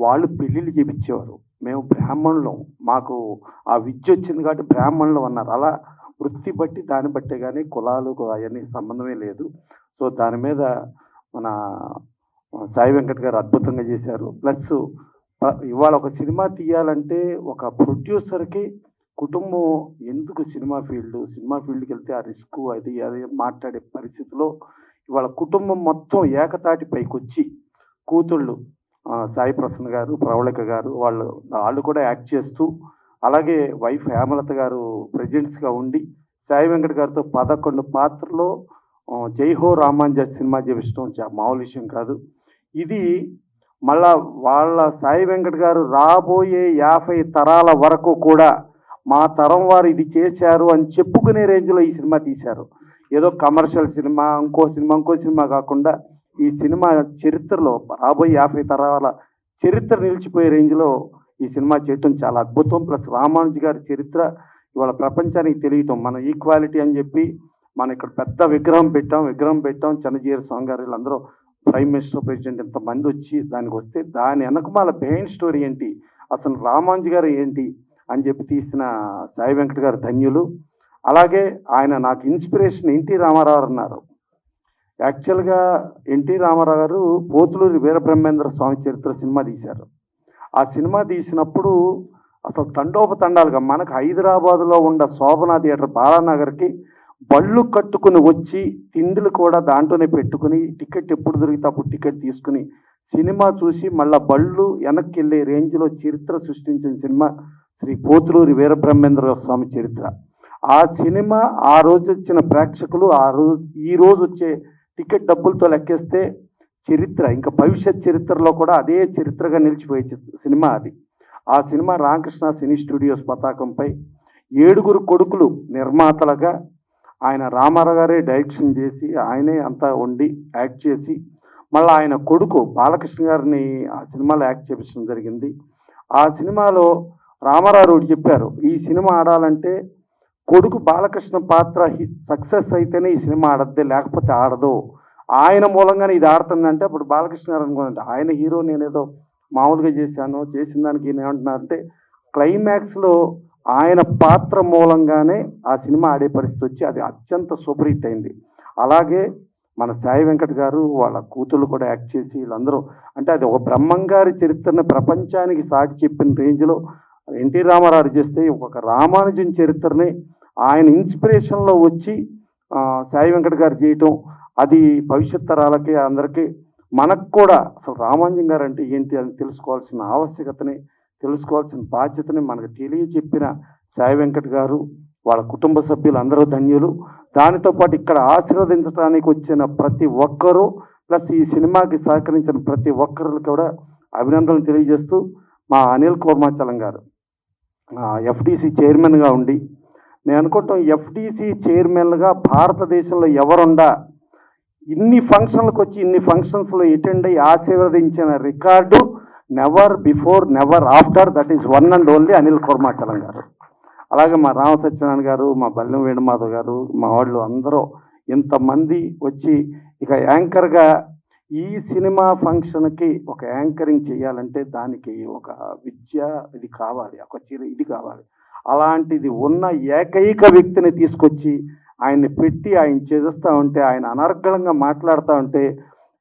వాళ్ళు పెళ్ళిళ్ళు చేపించేవారు. మేము బ్రాహ్మణులం, మాకు ఆ విద్య వచ్చింది కాబట్టి బ్రాహ్మణులు అన్నారు. అలా వృత్తి బట్టి దాన్ని బట్టే కానీ కులాలు అవన్నీ సంబంధమే లేదు. సో దాని మీద మన సాయి వెంకట్ గారు అద్భుతంగా చేశారు. ప్లస్ ఇవాళ ఒక సినిమా తీయాలంటే ఒక ప్రొడ్యూసర్కి కుటుంబం ఎందుకు సినిమా ఫీల్డ్కి వెళ్తే ఆ రిస్క్ అది మాట్లాడే పరిస్థితిలో ఇవాళ కుటుంబం మొత్తం ఏకతాటి పైకి వచ్చి కూతుళ్ళు సాయి ప్రసన్న గారు, ప్రవళిక గారు వాళ్ళు కూడా యాక్ట్ చేస్తూ, అలాగే వైఫ్ హేమలత గారు ప్రెసిడెంట్స్గా ఉండి సాయి వెంకట్ గారితో 11 పాత్రలో జై హో రామాంజ సినిమా చేపించడం మామూలు విషయం కాదు. ఇది మళ్ళా వాళ్ళ సాయి వెంకట్ గారు రాబోయే 50 తరాల వరకు కూడా మా తరం వారు ఇది చేశారు అని చెప్పుకునే రేంజ్లో ఈ సినిమా తీశారు. ఏదో కమర్షియల్ సినిమా, ఇంకో సినిమా కాకుండా ఈ సినిమా చరిత్రలో రాబోయే 50 తరాల చరిత్ర నిలిచిపోయే రేంజ్లో ఈ సినిమా చేయటం చాలా అద్భుతం. ప్లస్ రామానుజు గారి చరిత్ర ఇవాళ ప్రపంచానికి తెలియటం, మన ఈక్వాలిటీ అని చెప్పి మనం ఇక్కడ పెద్ద విగ్రహం పెట్టాం. చంద్రజీర స్వామి గారు వీళ్ళందరూ ప్రైమ్ మినిస్టర్, ప్రెసిడెంట్ ఇంతమంది వచ్చి దానికి వస్తే దాని వెనకమాల బిహైండ్ స్టోరీ ఏంటి, అసలు రామానుజు గారు ఏంటి అని చెప్పి తీసిన సాయి వెంకట్ గారు ధన్యులు. అలాగే ఆయన నాకు ఇన్స్పిరేషన్ ఎన్టీ రామారావు అన్నారు. యాక్చువల్గా ఎన్టీ రామారావు గారు పోతులూరి వీరబ్రహ్మేంద్ర స్వామి చరిత్ర సినిమా తీశారు. ఆ సినిమా తీసినప్పుడు అసలు తండోపతండాలుగా మనకు హైదరాబాదులో ఉన్న శోభనా థియేటర్ బాలానగర్కి బళ్ళు కట్టుకుని వచ్చి తిండులు కూడా దాంట్లోనే పెట్టుకుని టికెట్ ఎప్పుడు దొరికితే అప్పుడు టికెట్ తీసుకుని సినిమా చూసి మళ్ళా బళ్ళు వెనక్కి వెళ్ళే రేంజ్లో చరిత్ర సృష్టించిన సినిమా శ్రీ పోతులూరి వీరబ్రహ్మేంద్ర స్వామి చరిత్ర. ఆ సినిమా ఆ రోజు వచ్చిన ప్రేక్షకులు ఈ రోజు వచ్చే టికెట్ డబ్బులతో లెక్కేస్తే చరిత్ర, ఇంకా భవిష్యత్ చరిత్రలో కూడా అదే చరిత్రగా నిలిచిపోయే సినిమా అది. ఆ సినిమా రామకృష్ణ సినీ స్టూడియోస్ పతాకంపై 7 కొడుకులు నిర్మాతలుగా ఆయన రామారావు గారే డైరెక్షన్ చేసి ఆయనే అంతా వండి యాక్ట్ చేసి మళ్ళీ ఆయన కొడుకు బాలకృష్ణ గారిని ఆ సినిమాలో యాక్ట్ చేపించడం జరిగింది. ఆ సినిమాలో రామారావు చెప్పారు, ఈ సినిమా ఆడాలంటే కొడుకు బాలకృష్ణ పాత్ర సక్సెస్ అయితేనే ఈ సినిమా ఆడద్దే, లేకపోతే ఆడదు. ఆయన మూలంగానే ఇది ఆడుతుందంటే అప్పుడు బాలకృష్ణ గారు అనుకోండి ఆయన హీరో, నేనేదో మామూలుగా చేసిన దానికి ఏమంటున్నారంటే క్లైమాక్స్లో ఆయన పాత్ర మూలంగానే ఆ సినిమా ఆడే పరిస్థితి వచ్చి అది అత్యంత సూపర్ హిట్ అయింది. అలాగే మన సాయి వెంకట్ గారు వాళ్ళ కూతుళ్ళు కూడా యాక్ట్ చేసి వీళ్ళందరూ అంటే అది ఒక బ్రహ్మంగారి చరిత్రను ప్రపంచానికి సాటి చెప్పిన రేంజ్లో ఎన్టీ రామారావు చేస్తే ఒక రామానుజన్ చరిత్రని ఆయన ఇన్స్పిరేషన్లో వచ్చి సాయి వెంకట్ గారు చేయటం, అది భవిష్యత్ తరాలకి అందరికీ మనకు కూడా అసలు రామానుజన్ గారు అంటే ఏంటి అని తెలుసుకోవాల్సిన ఆవశ్యకతని, తెలుసుకోవాల్సిన బాధ్యతని మనకు తెలియచెప్పిన సాయి వెంకట్ గారు వాళ్ళ కుటుంబ సభ్యులు అందరూ ధన్యులు. దానితో పాటు ఇక్కడ ఆశీర్వదించడానికి వచ్చిన ప్రతి ఒక్కరూ ప్లస్ ఈ సినిమాకి సహకరించిన ప్రతి ఒక్కరికి కూడా అభినందనలు తెలియజేస్తూ మా అనిల్ కోర్మాచలం గారు ఎఫ్డిసి చైర్మన్గా ఉండి నేను అనుకుంటాం ఎఫ్డిసి చైర్మన్గా భారతదేశంలో ఎవరుండా ఇన్ని ఫంక్షన్లకు వచ్చి ఇన్ని ఫంక్షన్స్లో అటెండ్ అయ్యి ఆశీర్వదించిన record never before never after, that is one and only Anil Kormachalam garu. అలాగే మా రామ సత్యనారాయణ గారు, మా బల్లెం వేణుమాధవ్ గారు, మా వాళ్ళు అందరూ ఇంతమంది వచ్చి ఇక యాంకర్గా ఈ సినిమా ఫంక్షన్కి ఒక యాంకరింగ్ చేయాలంటే దానికి ఒక విద్య ఇది కావాలి, ఒక ఇది కావాలి. అలాంటిది ఉన్న ఏకైక వ్యక్తిని తీసుకొచ్చి ఆయన్ని పెట్టి ఆయన చేస్తూ ఉంటే, ఆయన అనర్గళంగా మాట్లాడుతూ ఉంటే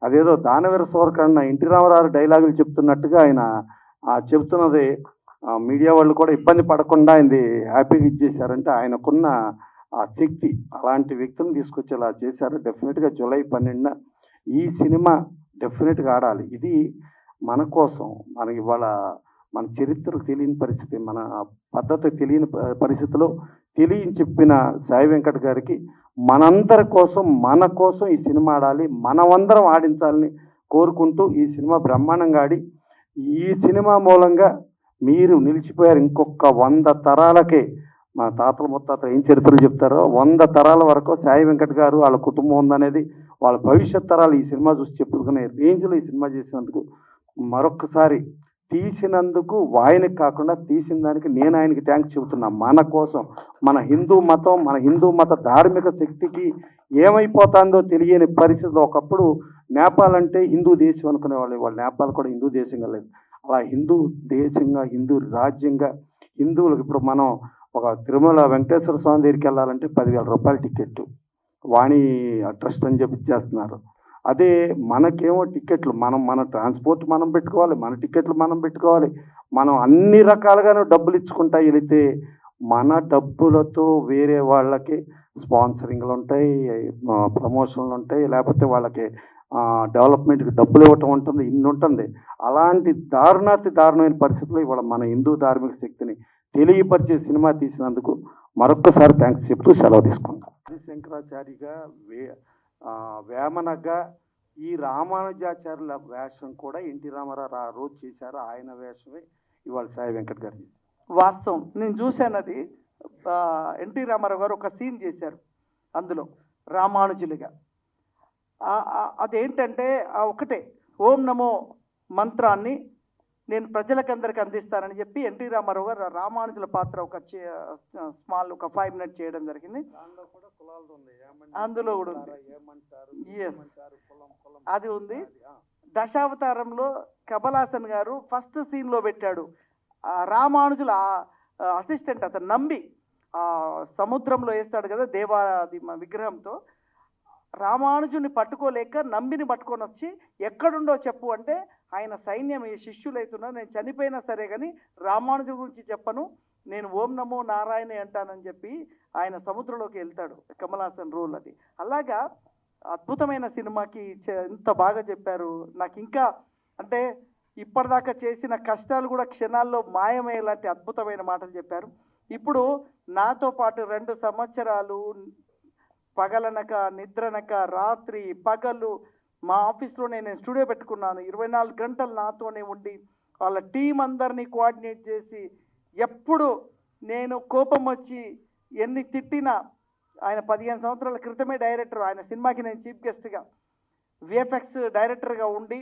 అదేదో దానవీర సూరకర్ణ ఎన్టీ రామారావు డైలాగులు చెప్తున్నట్టుగా ఆయన చెప్తున్నది మీడియా వాళ్ళు కూడా ఇబ్బంది పడకుండా ఆయనది హ్యాపీగా ఇచ్చేశారంటే ఆయనకున్న ఆ శక్తి, అలాంటి వ్యక్తిని తీసుకొచ్చి అలా చేశారు. డెఫినెట్గా జూలై 12న ఈ సినిమా డెఫినెట్గా ఆడాలి. ఇది మన కోసం, మనకి ఇవాళ మన చరిత్ర తెలియని పరిస్థితి, మన పద్ధతి తెలియని పరిస్థితిలో చెప్పిన సాయి వెంకట్ గారికి మనందరి కోసం మన కోసం ఈ సినిమా ఆడాలి, మనమందరం ఆడించాలని కోరుకుంటూ ఈ సినిమా బ్రహ్మాండంగా ఆడి ఈ సినిమా మూలంగా మీరు నిలిచిపోయారు. ఇంకొక 100 తరాలకే మా తాతల ముత్తాతలు ఏం చరిత్రలు చెప్తారో 100 తరాల వరకు సాయి వెంకట్ గారు వాళ్ళ కుటుంబం ఉందనేది వాళ్ళ భవిష్యత్ తరాలు ఈ సినిమా చూసి చెప్పుకునే రేంజ్లో ఈ సినిమా చేసినందుకు మరొకసారి తీసినందుకు ఆయనకి కాకుండా తీసిన దానికి నేను ఆయనకి థ్యాంక్స్ చెబుతున్నా. మన కోసం మన హిందూ మత ధార్మిక శక్తికి ఏమైపోతుందో తెలియని పరిస్థితిలో ఒకప్పుడు నేపాల్ అంటే హిందూ దేశం అనుకునేవాళ్ళు, వాళ్ళు నేపాల్ కూడా హిందూ దేశంగా లేదు. అలా హిందూ దేశంగా హిందూ రాజ్యంగా హిందువులకు ఇప్పుడు మనం ఒక తిరుమల వెంకటేశ్వర స్వామి దగ్గరికి వెళ్ళాలంటే 10,000 రూపాయల టికెట్ వాణి ట్రస్ట్ అని చెప్పి చేస్తున్నారు. అదే మనకేమో టికెట్లు మన ట్రాన్స్పోర్ట్ మనం పెట్టుకోవాలి, మన టికెట్లు మనం పెట్టుకోవాలి, మనం అన్ని రకాలుగానే డబ్బులు ఇచ్చుకుంటా వెళితే మన డబ్బులతో వేరే వాళ్ళకి స్పాన్సరింగ్లు ఉంటాయి, ప్రమోషన్లు ఉంటాయి, లేకపోతే వాళ్ళకి డెవలప్మెంట్కి డబ్బులు ఇవ్వటం ఉంటుంది, ఇన్ని ఉంటుంది. అలాంటి దారుణమైన పరిస్థితుల్లో ఇవాళ మన హిందూ ధార్మిక శక్తిని తెలియపరిచే సినిమా తీసినందుకు మరొక్కసారి థ్యాంక్స్ చెప్తూ సెలవు తీసుకుంటాం. శంకరాచార్యగా వేమనగా ఈ రామానుజాచార్యుల వేషం కూడా ఎన్టీ రామారావు ఆ రోజు చేశారు. ఆయన వేషమే ఇవాళ సాయి వెంకట్ గారు. వాస్తవం, నేను చూశాను అది. ఎన్టీ రామారావు గారు ఒక సీన్ చేశారు అందులో రామానుజులుగా. అదేంటంటే ఒకటే ఓం నమో మంత్రాన్ని నేను ప్రజలకందరికి అందిస్తానని చెప్పి ఎన్టీ రామారావు గారు రామానుజుల పాత్ర ఒక స్మాల్ ఒక 5 minutes చేయడం జరిగింది. అందులో కూడా ఉంది, అది ఉంది. దశావతారంలో కమల్ హాసన్ గారు ఫస్ట్ సీన్లో పెట్టాడు. రామానుజుల అసిస్టెంట్ అతను నంబి సముద్రంలో వేస్తాడు కదా దేవాది విగ్రహంతో, రామానుజుని పట్టుకోలేక నంబిని పట్టుకొని వచ్చి ఎక్కడుండో చెప్పు అంటే ఆయన సైన్యం ఈ శిష్యులు అవుతున్నారు, నేను చనిపోయినా సరే కానీ రామానుజు గురించి చెప్పను, నేను ఓం నమో నారాయణ అంటానని చెప్పి ఆయన సముద్రంలోకి వెళ్తాడు. కమల్ హాసన్ రోల్ అది. అలాగా అద్భుతమైన సినిమాకి ఎంత బాగా చెప్పారు. నాకు ఇంకా అంటే ఇప్పటిదాకా చేసిన కష్టాలు కూడా క్షణాల్లో మాయమయ్యేలాంటి అద్భుతమైన మాటలు చెప్పారు. ఇప్పుడు నాతో పాటు 2 సంవత్సరాలు పగలనక నిద్రనక రాత్రి పగలు మా ఆఫీస్లోనే నేను స్టూడియో పెట్టుకున్నాను. 24 గంటలు నాతోనే ఉండి వాళ్ళ టీం అందరినీ కోఆర్డినేట్ చేసి, ఎప్పుడు నేను కోపం వచ్చి ఎన్ని తిట్టినా, ఆయన 15 సంవత్సరాల క్రితమే డైరెక్టర్, ఆయన సినిమాకి నేను చీఫ్ గెస్ట్గా విఎఫ్ఎక్స్ డైరెక్టర్గా ఉండి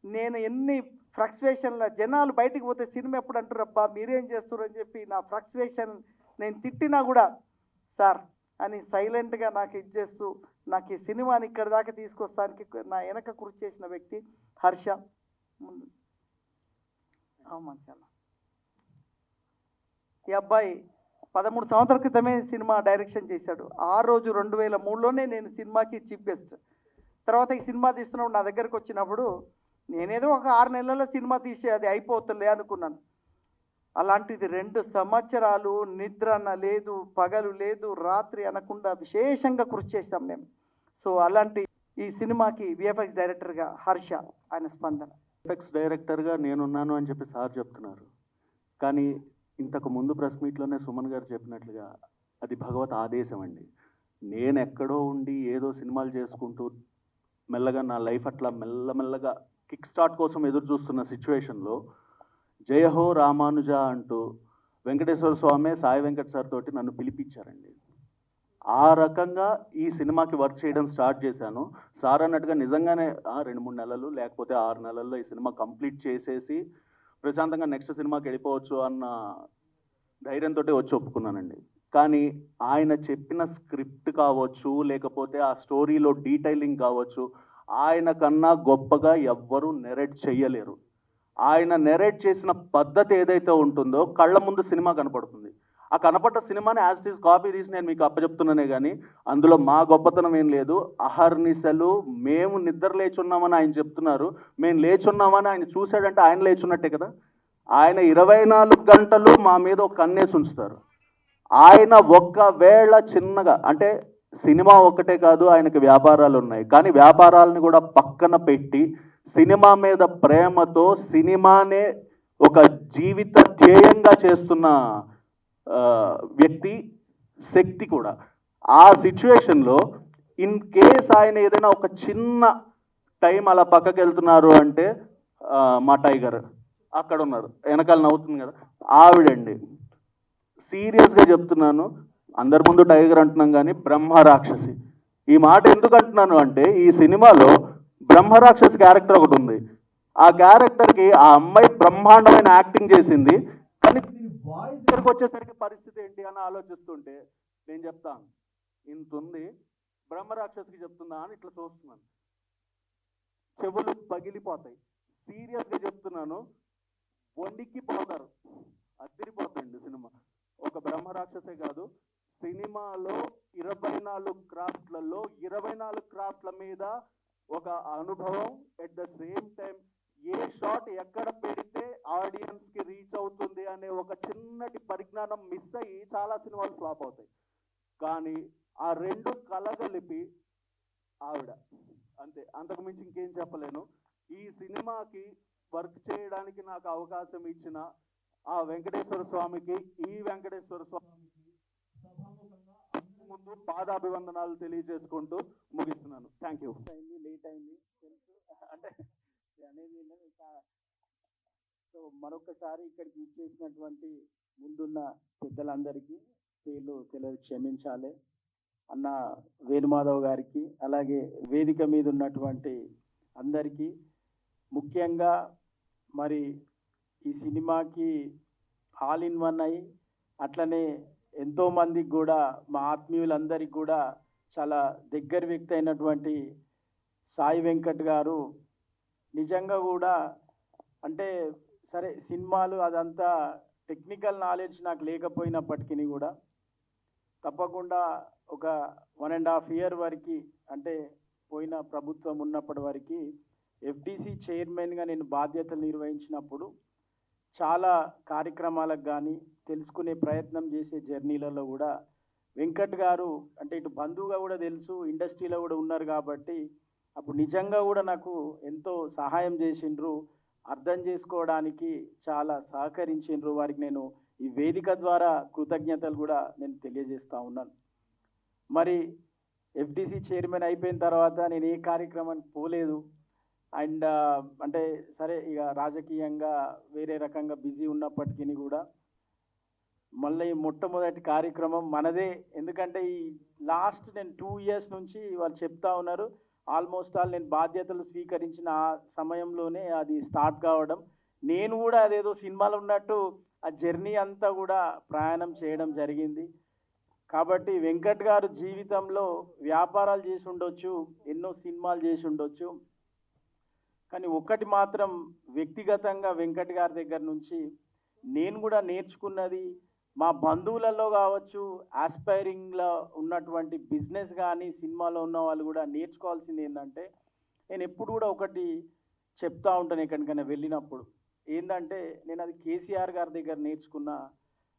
నేను ఎన్ని ఫ్రస్ట్రేషన్ల జనాలు బయటికి పోతే సినిమా ఎప్పుడు అంటారు అబ్బా మీరేం చేస్తారు అని చెప్పి నా ఫ్రస్ట్రేషన్ నేను తిట్టినా కూడా సార్ అని సైలెంట్గా నాకు ఇచ్చేస్తూ నాకు ఈ సినిమాని ఇక్కడ దాకా తీసుకొస్తానికి నా వెనక కృషి చేసిన వ్యక్తి హర్ష. ఈ అబ్బాయి 13 సంవత్సరాల క్రితమే సినిమా డైరెక్షన్ చేశాడు. ఆ రోజు 2003లోనే నేను సినిమాకి చీఫ్ గెస్ట్. తర్వాత ఈ సినిమా తీస్తున్నప్పుడు నా దగ్గరకు వచ్చినప్పుడు నేనేదో ఒక 6 నెలల్లో సినిమా తీసే అది అయిపోతుందిలే అనుకున్నాను. అలాంటిది 2 సంవత్సరాలు నిద్ర లేదు, పగలు లేదు, రాత్రి అనకుండా విశేషంగా కృషి చేశాం మేము. సో అలాంటి ఈ సినిమాకి విఎఫ్ఎక్స్ డైరెక్టర్గా హర్ష, ఆయన స్పందన. విఎఫ్ఎక్స్ డైరెక్టర్గా నేనున్నాను అని చెప్పి సార్ చెప్తున్నారు, కానీ ఇంతకు ముందు ప్రెస్ మీట్లోనే సుమన్ గారు చెప్పినట్లుగా అది భగవత్ ఆదేశం అండి. నేను ఎక్కడో ఉండి ఏదో సినిమాలు చేసుకుంటూ మెల్లగా నా లైఫ్ అట్లా మెల్లమెల్లగా కిక్ స్టార్ట్ కోసం ఎదురు చూస్తున్న సిచ్యువేషన్లో జయహో రామానుజ అంటూ వెంకటేశ్వర స్వామి సాయి వెంకట్ సార్ తోటి నన్ను పిలిపించారండి. ఆ రకంగా ఈ సినిమాకి వర్క్ చేయడం స్టార్ట్ చేశాను. సార్ అన్నట్టుగా నిజంగానే 2-3 నెలలు లేకపోతే 6 నెలల్లో ఈ సినిమా కంప్లీట్ చేసేసి ప్రశాంతంగా నెక్స్ట్ సినిమాకి వెళ్ళిపోవచ్చు అన్న ధైర్యంతో వచ్చి ఒప్పుకున్నానండి. కానీ ఆయన చెప్పిన స్క్రిప్ట్ కావచ్చు, లేకపోతే ఆ స్టోరీలో డీటెయిలింగ్ కావచ్చు, ఆయన కన్నా గొప్పగా ఎవ్వరూ నెరేట్ చెయ్యలేరు. ఆయన నెరేట్ చేసిన పద్ధతి ఏదైతే ఉంటుందో కళ్ళ ముందు సినిమా కనపడుతుంది. ఆ కనపడ్డ సినిమాని యాజ్ ఇట్ ఈస్ కాపీ తీసి నేను మీకు అప్పచెప్తున్నానే కానీ అందులో మా గొప్పతనం ఏం లేదు. అహర్నిశలు మేము నిద్ర లేచున్నామని ఆయన చెప్తున్నారు, మేము లేచున్నామని ఆయన చూశాడంటే ఆయన లేచున్నట్టే కదా. ఆయన 24 గంటలు మా మీద ఒక కన్నేసి ఉంచుతారు. ఆయన ఒక్కవేళ చిన్నగా అంటే సినిమా ఒక్కటే కాదు, ఆయనకి వ్యాపారాలు ఉన్నాయి, కానీ వ్యాపారాలను కూడా పక్కన పెట్టి సినిమా మీద ప్రేమతో సినిమానే ఒక జీవిత ధ్యేయంగా చేస్తున్న వ్యక్తి శక్తి కూడా. ఆ సిచ్యువేషన్లో ఇన్ కేస్ ఆయన ఏదైనా ఒక చిన్న టైం అలా పక్కకి వెళ్తున్నారు అంటే మా టైగర్ అక్కడ ఉన్నారు, వెనకాల నవ్వుతుంది కదా ఆవిడండి. సీరియస్గా చెప్తున్నాను, అందరి ముందు టైగర్ అంటున్నాం కానీ బ్రహ్మ రాక్షసి. ఈ మాట ఎందుకు అంటున్నాను అంటే ఈ సినిమాలో బ్రహ్మ రాక్షసి క్యారెక్టర్ ఒకటి ఉంది. ఆ క్యారెక్టర్కి ఆ అమ్మాయి బ్రహ్మాండమైన యాక్టింగ్ చేసింది, కానీ వాయిస్ దగ్గరికి వచ్చేసరికి పరిస్థితి ఏంటి అని ఆలోచిస్తుంటే నేను చెప్తాను ఇంత ఉంది, బ్రహ్మ రాక్షసికి చెప్తుందా అని ఇట్లా చూస్తున్నాను, చెవులు పగిలిపోతాయి. సీరియస్గా చెప్తున్నాను, వండికి పోతారు, అదిరిపోతుంది సినిమా. ఒక బ్రహ్మ రాక్షసే కాదు, సినిమాలో 24 క్రాఫ్ట్లలో 24 క్రాఫ్ట్ల మీద ఒక అనుభవం. At the same time A shot ఎక్కడ పెడితే ఆడియన్స్కి రీచ్ అవుతుంది అనే ఒక చిన్నటి పరిజ్ఞానం మిస్ అయ్యి చాలా సినిమాలు ఫ్లాప్ అవుతాయి. కానీ ఆ రెండు కలగలిపి ఆవిడ అంతే, అంతకు మించి ఇంకేం చెప్పలేను. ఈ సినిమాకి వర్క్ చేయడానికి నాకు అవకాశం ఇచ్చిన ఆ వెంకటేశ్వర స్వామికి, ఈ వెంకటేశ్వర స్వామికి ముందు పాదాభివందనాలు తెలియజేసుకుంటూ ముగిస్తున్నాను. Thank you. లేట్ అయింది తెలుసు, అంటే అనేది సో మరొకసారి ఇక్కడికి ఇచ్చేసినటువంటి ముందున్న పెద్దలందరికీ పేర్లు తెలియదు, క్షమించాలి. అన్న వేణుమాధవ్ గారికి, అలాగే వేదిక మీద ఉన్నటువంటి అందరికీ, ముఖ్యంగా మరి ఈ సినిమాకి ఆల్ ఇన్ వన్ అయ్యి అట్లనే ఎంతోమందికి కూడా మా ఆత్మీయులందరికీ కూడా చాలా దగ్గర వ్యక్తి అయినటువంటి సాయి వెంకట్ గారు నిజంగా కూడా అంటే సరే సినిమాలు అదంతా టెక్నికల్ నాలెడ్జ్ నాకు లేకపోయినప్పటికీ కూడా తప్పకుండా ఒక 1.5 year వరకు అంటే పోయిన ప్రభుత్వం ఉన్నప్పటి వరకు ఎఫ్డిసి చైర్మన్గా నేను బాధ్యతలు నిర్వహించినప్పుడు చాలా కార్యక్రమాలకు కానీ తెలుసుకునే ప్రయత్నం చేసే జర్నీలలో కూడా వెంకట్ గారు అంటే ఇటు బంధువుగా కూడా తెలుసు, ఇండస్ట్రీలో కూడా ఉన్నారు కాబట్టి అప్పుడు నిజంగా కూడా నాకు ఎంతో సహాయం చేసిండ్రు, అర్థం చేసుకోవడానికి చాలా సహకరించిండ్రు. వారికి నేను ఈ వేదిక ద్వారా కృతజ్ఞతలు కూడా నేను తెలియజేస్తూ ఉన్నాను. మరి ఎఫ్డిసి చైర్మన్ అయిపోయిన తర్వాత నేను ఏ కార్యక్రమానికి పోలేదు. అండ్ అంటే సరే ఇక రాజకీయంగా వేరే రకంగా బిజీ ఉన్నప్పటికీ కూడా మళ్ళీ మొట్టమొదటి కార్యక్రమం మనదే. ఎందుకంటే ఈ లాస్ట్ నేను 2 years నుంచి వాళ్ళు చెప్తా ఉన్నారు, ఆల్మోస్ట్ ఆల్ నేను బాధ్యతలు స్వీకరించిన ఆ సమయంలోనే అది స్టార్ట్ కావడం. నేను కూడా అదేదో సినిమాలో ఉన్నట్టు ఆ జర్నీ అంతా కూడా ప్రయాణం చేయడం జరిగింది. కాబట్టి వెంకట్ గారు జీవితంలో వ్యాపారాలు చేసి ఉండొచ్చు, ఎన్నో సినిమాలు చేసి ఉండొచ్చు, కానీ ఒక్కటి మాత్రం వ్యక్తిగతంగా వెంకట్ గారి దగ్గర నుంచి నేను కూడా నేర్చుకున్నది, మా బంధువులలో కావచ్చు, ఆస్పైరింగ్లో ఉన్నటువంటి బిజినెస్ కానీ సినిమాలో ఉన్న వాళ్ళు కూడా నేర్చుకోవాల్సింది ఏంటంటే, నేను ఎప్పుడు కూడా ఒకటి చెప్తా ఉంటాను ఎక్కడికైనా వెళ్ళినప్పుడు, ఏంటంటే నేను అది కేసీఆర్ గారి దగ్గర నేర్చుకున్నా.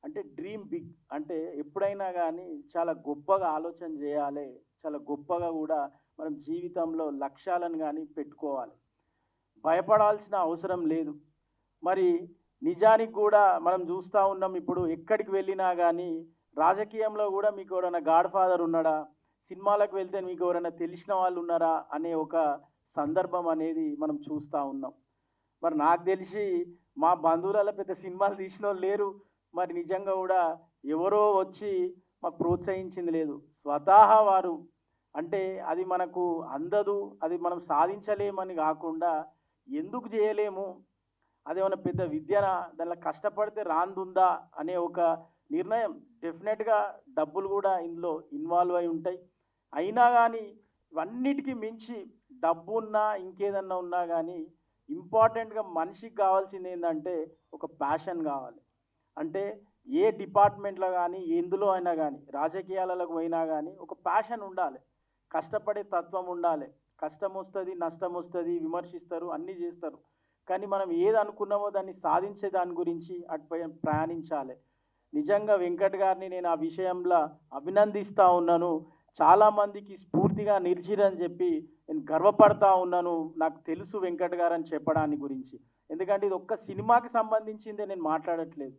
అంటే డ్రీమ్ బిగ్, అంటే ఎప్పుడైనా కానీ చాలా గొప్పగా ఆలోచన చేయాలి, చాలా గొప్పగా కూడా మనం జీవితంలో లక్ష్యాలను కానీ పెట్టుకోవాలి, భయపడాల్సిన అవసరం లేదు. మరి నిజానికి కూడా మనం చూస్తూ ఉన్నాం, ఇప్పుడు ఎక్కడికి వెళ్ళినా కానీ రాజకీయంలో కూడా మీకు ఎవరైనా గాడ్ ఫాదర్ ఉన్నాడా, సినిమాలకు వెళ్తే మీకు ఎవరైనా తెలిసిన వాళ్ళు ఉన్నారా అనే ఒక సందర్భం అనేది మనం చూస్తూ ఉన్నాం. మరి నాకు తెలిసి మా బంధువులలో పెద్ద సినిమాలు తీసిన వాళ్ళు లేరు. మరి నిజంగా కూడా ఎవరో వచ్చి మాకు ప్రోత్సహించింది లేదు, స్వతహా వారు. అంటే అది మనకు అందదు, అది మనం సాధించలేమని కాకుండా ఎందుకు చేయలేము, అదేమన్నా పెద్ద విద్యనా, దానిలో కష్టపడితే రాందుందా అనే ఒక నిర్ణయం. డెఫినెట్గా డబ్బులు కూడా ఇందులో ఇన్వాల్వ్ అయి ఉంటాయి. అయినా కానీ ఇవన్నిటికీ మించి డబ్బు ఉన్నా ఇంకేదన్నా ఉన్నా కానీ ఇంపార్టెంట్గా మనిషికి కావాల్సింది ఏంటంటే ఒక ప్యాషన్ కావాలి. అంటే ఏ డిపార్ట్మెంట్లో కానీ ఎందులో అయినా కానీ రాజకీయాలకు పోయినా కానీ ఒక ప్యాషన్ ఉండాలి, కష్టపడే తత్వం ఉండాలి. కష్టం వస్తుంది, నష్టం వస్తుంది, విమర్శిస్తారు, అన్నీ చేస్తారు, కానీ మనం ఏది అనుకున్నామో దాన్ని సాధించే దాని గురించి అటుపై ప్రయాణించాలి. నిజంగా వెంకట్ గారిని నేను ఆ విషయంలో అభినందిస్తూ ఉన్నాను. చాలామందికి స్ఫూర్తిగా నిలిచిరని చెప్పి నేను గర్వపడతా ఉన్నాను. నాకు తెలుసు వెంకట్ గారు అని చెప్పడానికి గురించి, ఎందుకంటే ఇది ఒక్క సినిమాకి సంబంధించిందే నేను మాట్లాడట్లేదు.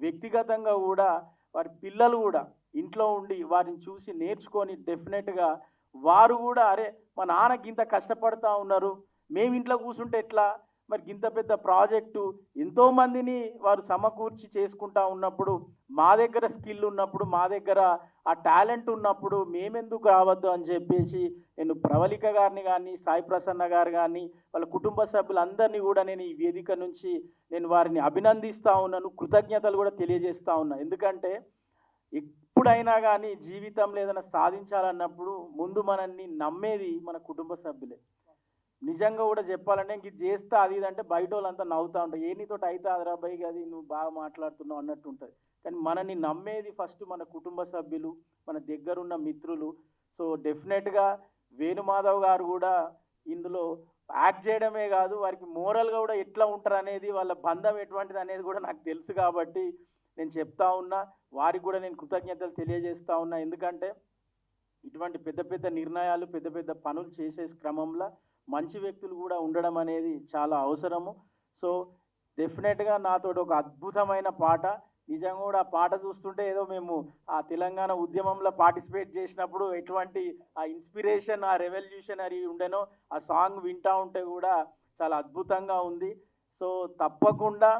వ్యక్తిగతంగా కూడా వారి పిల్లలు కూడా ఇంట్లో ఉండి వారిని చూసి నేర్చుకొని డెఫినెట్గా వారు కూడా అరే మా నాన్నకి ఇంత కష్టపడతా ఉన్నారు, మేము ఇంట్లో కూర్చుంటే ఎట్లా, మరి ఇంత పెద్ద ప్రాజెక్టు ఎంతోమందిని వారు సమకూర్చి చేసుకుంటా ఉన్నప్పుడు, మా దగ్గర స్కిల్ ఉన్నప్పుడు, మా దగ్గర ఆ టాలెంట్ ఉన్నప్పుడు మేమెందుకు రావద్దు అని చెప్పేసి నేను ప్రవళిక గారిని కానీ, సాయి ప్రసన్న గారు కానీ, వాళ్ళ కుటుంబ సభ్యులందరినీ కూడా నేను ఈ వేదిక నుంచి నేను వారిని అభినందిస్తూ ఉన్నాను, కృతజ్ఞతలు కూడా తెలియజేస్తూ ఉన్నా. ఎందుకంటే ఎప్పుడైనా కానీ జీవితంలో ఏదైనా సాధించాలన్నప్పుడు ముందు మనల్ని నమ్మేది మన కుటుంబ సభ్యులే. నిజంగా కూడా చెప్పాలంటే ఇంక ఇది చేస్తా అది ఇది అంటే బయట వాళ్ళంతా నవ్వుతూ ఉంటారు, ఏ నీతోటి అయితే అదరా బైక్ అది నువ్వు బాగా మాట్లాడుతున్నావు అన్నట్టు ఉంటుంది. కానీ మనని నమ్మేది ఫస్ట్ మన కుటుంబ సభ్యులు, మన దగ్గరున్న మిత్రులు. సో డెఫినెట్గా వేణుమాధవ్ గారు కూడా ఇందులో యాక్ట్ చేయడమే కాదు, వారికి మోరల్గా కూడా ఎట్లా ఉంటారు అనేది, వాళ్ళ బంధం ఎటువంటిది అనేది కూడా నాకు తెలుసు. కాబట్టి నేను చెప్తా ఉన్నా, వారికి కూడా నేను కృతజ్ఞతలు తెలియజేస్తా ఉన్నా. ఎందుకంటే ఇటువంటి పెద్ద పెద్ద నిర్ణయాలు, పెద్ద పెద్ద పనులు చేసే క్రమంలో మంచి వ్యక్తులు కూడా ఉండడం అనేది చాలా అవసరము. సో డెఫినెట్గా నాతో ఒక అద్భుతమైన పాట, నిజంగా కూడా ఆ పాట చూస్తుంటే ఏదో మేము ఆ తెలంగాణ ఉద్యమంలో పార్టిసిపేట్ చేసినప్పుడు ఎటువంటి ఆ ఇన్స్పిరేషన్, ఆ రెవల్యూషనరీ ఉండేనో ఆ సాంగ్ వింటూ ఉంటే కూడా చాలా అద్భుతంగా ఉంది. సో తప్పకుండా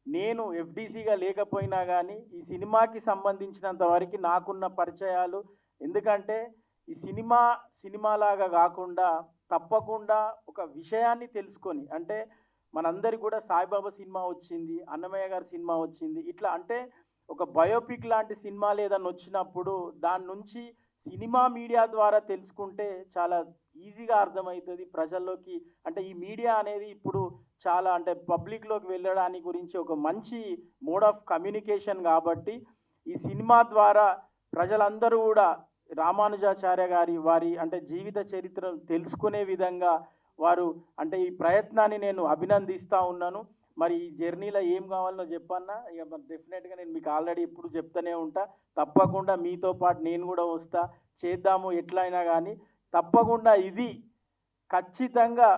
నేను ఎఫ్డీసీగా లేకపోయినా కానీ ఈ సినిమాకి సంబంధించినంత వరకు నాకున్న పరిచయాలు, ఎందుకంటే ఈ సినిమాలాగా కాకుండా తప్పకుండా ఒక విషయాన్ని తెలుసుకొని, అంటే మనందరికి కూడా సాయిబాబా సినిమా వచ్చింది, అన్నమయ్య గారి సినిమా వచ్చింది, ఇట్లా అంటే ఒక బయోపిక్ లాంటి సినిమాలు ఏదన్నా వచ్చినప్పుడు దాని నుంచి సినిమా మీడియా ద్వారా తెలుసుకుంటే చాలా ఈజీగా అర్థమవుతుంది ప్రజల్లోకి. అంటే ఈ మీడియా అనేది ఇప్పుడు చాలా అంటే పబ్లిక్లోకి వెళ్ళడానికి గురించి ఒక మంచి మోడ్ ఆఫ్ కమ్యూనికేషన్. కాబట్టి ఈ సినిమా ద్వారా ప్రజలందరూ కూడా రామానుజాచార్య గారి వారి అంటే జీవిత చరిత్రను తెలుసుకునే విధంగా వారు అంటే ఈ ప్రయత్నాన్ని నేను అభినందిస్తూ ఉన్నాను. మరి ఈ జర్నీలో ఏం కావాలనో చెప్పన్నా, ఇక డెఫినెట్గా నేను మీకు ఆల్రెడీ ఎప్పుడు చెప్తూనే ఉంటా, తప్పకుండా మీతో పాటు నేను కూడా వస్తా, చేద్దాము ఎట్లయినా కానీ. తప్పకుండా ఇది ఖచ్చితంగా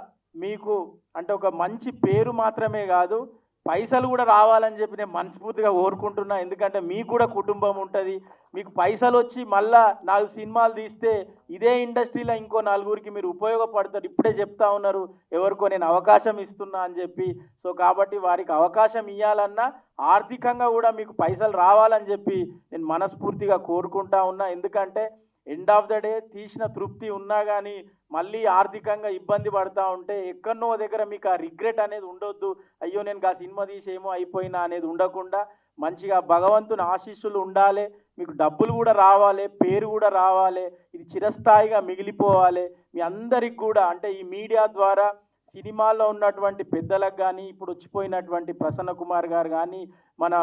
మీకు అంటే ఒక మంచి పేరు మాత్రమే కాదు, పైసలు కూడా రావాలని చెప్పి నేను మనస్ఫూర్తిగా కోరుకుంటున్నా. ఎందుకంటే మీకు కూడా కుటుంబం ఉంటుంది, మీకు పైసలు వచ్చి మళ్ళా 4 సినిమాలు తీస్తే ఇదే ఇండస్ట్రీలో ఇంకో 4గురికి మీరు ఉపయోగపడతారు. ఇప్పుడే చెప్తా ఉన్నారు ఎవరికో నేను అవకాశం ఇస్తున్నా అని చెప్పి. సో కాబట్టి వారికి అవకాశం ఇవ్వాలన్నా ఆర్థికంగా కూడా మీకు పైసలు రావాలని చెప్పి నేను మనస్ఫూర్తిగా కోరుకుంటా ఉన్నా. ఎందుకంటే ఎండ్ ఆఫ్ ద డే తీసిన తృప్తి ఉన్నా కానీ మళ్ళీ ఆర్థికంగా ఇబ్బంది పడతా ఉంటే ఎక్కడనో దగ్గర మీకు ఆ రిగ్రెట్ అనేది ఉండొద్దు, అయ్యో నేను ఆ సినిమా తీసేమో అయిపోయినా అనేది ఉండకుండా మంచిగా భగవంతుని ఆశీస్సులు ఉండాలి, మీకు డబ్బులు కూడా రావాలి, పేరు కూడా రావాలి, ఇది చిరస్థాయిగా మిగిలిపోవాలి. మీ అందరికి కూడా అంటే ఈ మీడియా ద్వారా సినిమాల్లో ఉన్నటువంటి పెద్దలకు కానీ, ఇప్పుడు వచ్చిపోయినటువంటి ప్రసన్న కుమార్ గారు కానీ, మన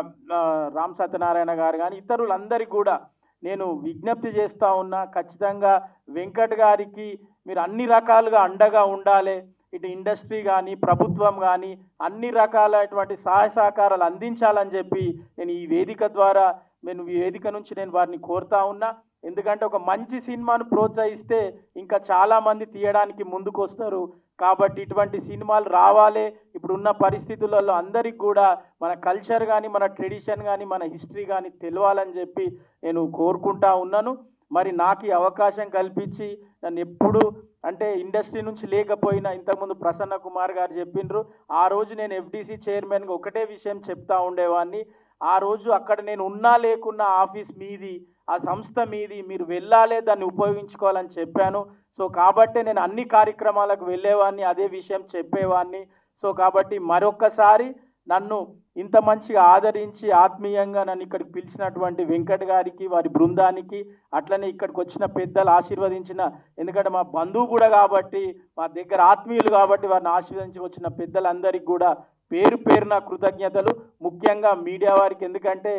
రామ్ సత్యనారాయణ గారు కానీ, ఇతరులందరికీ కూడా నేను విజ్ఞప్తి చేస్తూ ఉన్నా, ఖచ్చితంగా వెంకట్ గారికి మీరు అన్ని రకాలుగా అండగా ఉండాలి. ఇటు ఇండస్ట్రీ కానీ ప్రభుత్వం కానీ అన్ని రకాలైనటువంటి సహాయ సహకారాలు అందించాలని చెప్పి నేను ఈ వేదిక ద్వారా నేను ఈ వేదిక నుంచి నేను వారిని కోరుతా ఉన్నా. ఎందుకంటే ఒక మంచి సినిమాను ప్రోత్సహిస్తే ఇంకా చాలామంది తీయడానికి ముందుకు వస్తారు. కాబట్టి ఇటువంటి సినిమాలు రావాలి. ఇప్పుడున్న పరిస్థితులలో అందరికి కూడా మన కల్చర్ కానీ, మన ట్రెడిషన్ కానీ, మన హిస్టరీ కానీ తెలియాలని చెప్పి నేను కోరుకుంటా ఉన్నాను. మరి నాకు ఈ అవకాశం కల్పించి నన్ను ఎప్పుడు అంటే ఇండస్ట్రీ నుంచి లేకపోయినా, ఇంతకుముందు ప్రసన్న కుమార్ గారు చెప్పిండ్రు, ఆ రోజు నేను ఎఫ్డీసీ చైర్మన్గా ఒకటే విషయం చెప్తా ఉండేవాడిని, ఆ రోజు అక్కడ నేను ఉన్నా లేకున్నా ఆఫీస్ మీది, ఆ సంస్థ మీది, మీరు వెళ్ళాలి, దాన్ని ఉపయోగించుకోవాలని చెప్పాను. సో కాబట్టి నేను అన్ని కార్యక్రమాలకు వెళ్ళేవాడిని, అదే విషయం చెప్పేవాడిని. సో కాబట్టి మరొక్కసారి నన్ను ఇంత మంచిగా ఆదరించి ఆత్మీయంగా నన్ను ఇక్కడికి పిలిచినటువంటి వెంకట్ గారికి, వారి బృందానికి, అట్లనే ఇక్కడికి వచ్చిన పెద్దలు ఆశీర్వదించిన, ఎందుకంటే మా బంధువు కూడా కాబట్టి, మా దగ్గర ఆత్మీయులు కాబట్టి వారిని ఆశీర్వదించి వచ్చిన పెద్దలందరికీ కూడా పేరు పేరున కృతజ్ఞతలు. ముఖ్యంగా మీడియా వారికి, ఎందుకంటే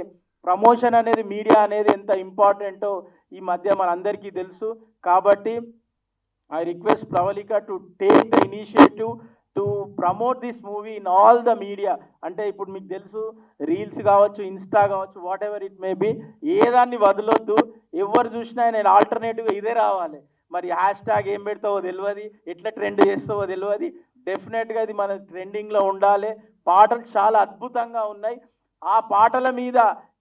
ప్రమోషన్ అనేది మీడియా అనేది ఎంత ఇంపార్టెంటో ఈ మధ్య మనందరికీ తెలుసు. కాబట్టి I request Pravallika to take the initiative to promote this movie in all the media. అంటే ఇప్పుడు మీకు తెలుసు, రీల్స్ కావచ్చు, ఇన్స్టా కావచ్చు, whatever it may be, ఏదాన్ని వదలొద్దు. ఎవరు చూసినా నేను ఆల్టర్నేటివ్గా ఇదే రావాలి. మరి హ్యాష్ ట్యాగ్ ఏం పెడతావో తెలియదు, ఎట్లా ట్రెండ్ చేస్తావో తెలియదు, డెఫినెట్గా ఇది మన ట్రెండింగ్లో ఉండాలి. పాటలు చాలా అద్భుతంగా ఉన్నాయి. ఆ పాటల మీద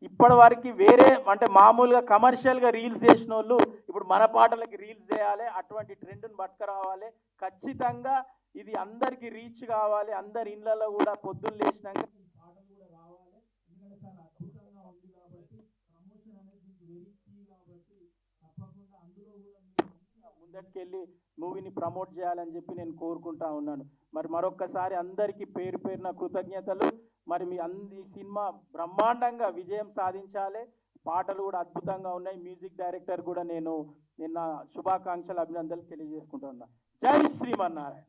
ఇప్పటి వరకు వేరే అంటే మామూలుగా కమర్షియల్గా రీల్స్ చేసిన వాళ్ళు ఇప్పుడు మన పాటలకి రీల్స్ చేయాలి, అటువంటి ట్రెండ్ని పట్టుకురావాలి. ఖచ్చితంగా ఇది అందరికీ రీచ్ కావాలి, అందరి ఇళ్ళలో కూడా పొద్దున్న లేచినాక ఈ పాటలు కూడా రావాలి. ఎందుకంటే చాలా అద్భుతంగా ఉంది కాబట్టి ప్రమోషన్ అనేది మీకు వెరీ కీ కాబట్టి తప్పకుండా అందులో కూడా మీరు ముందటికెళ్ళి మూవీని ప్రమోట్ చేయాలని చెప్పి నేను కోరుకుంటా ఉన్నాను. మరి మరొక్కసారి అందరికీ పేరు పేరున కృతజ్ఞతలు. మరి మీ ఈ సినిమా బ్రహ్మాండంగా విజయం సాధించాలి. పాటలు కూడా అద్భుతంగా ఉన్నాయి. మ్యూజిక్ డైరెక్టర్ కూడా నేను నిన్న శుభాకాంక్షలు అభినందనలు తెలియజేసుకుంటా ఉన్నా. జై శ్రీమన్నారాయణ.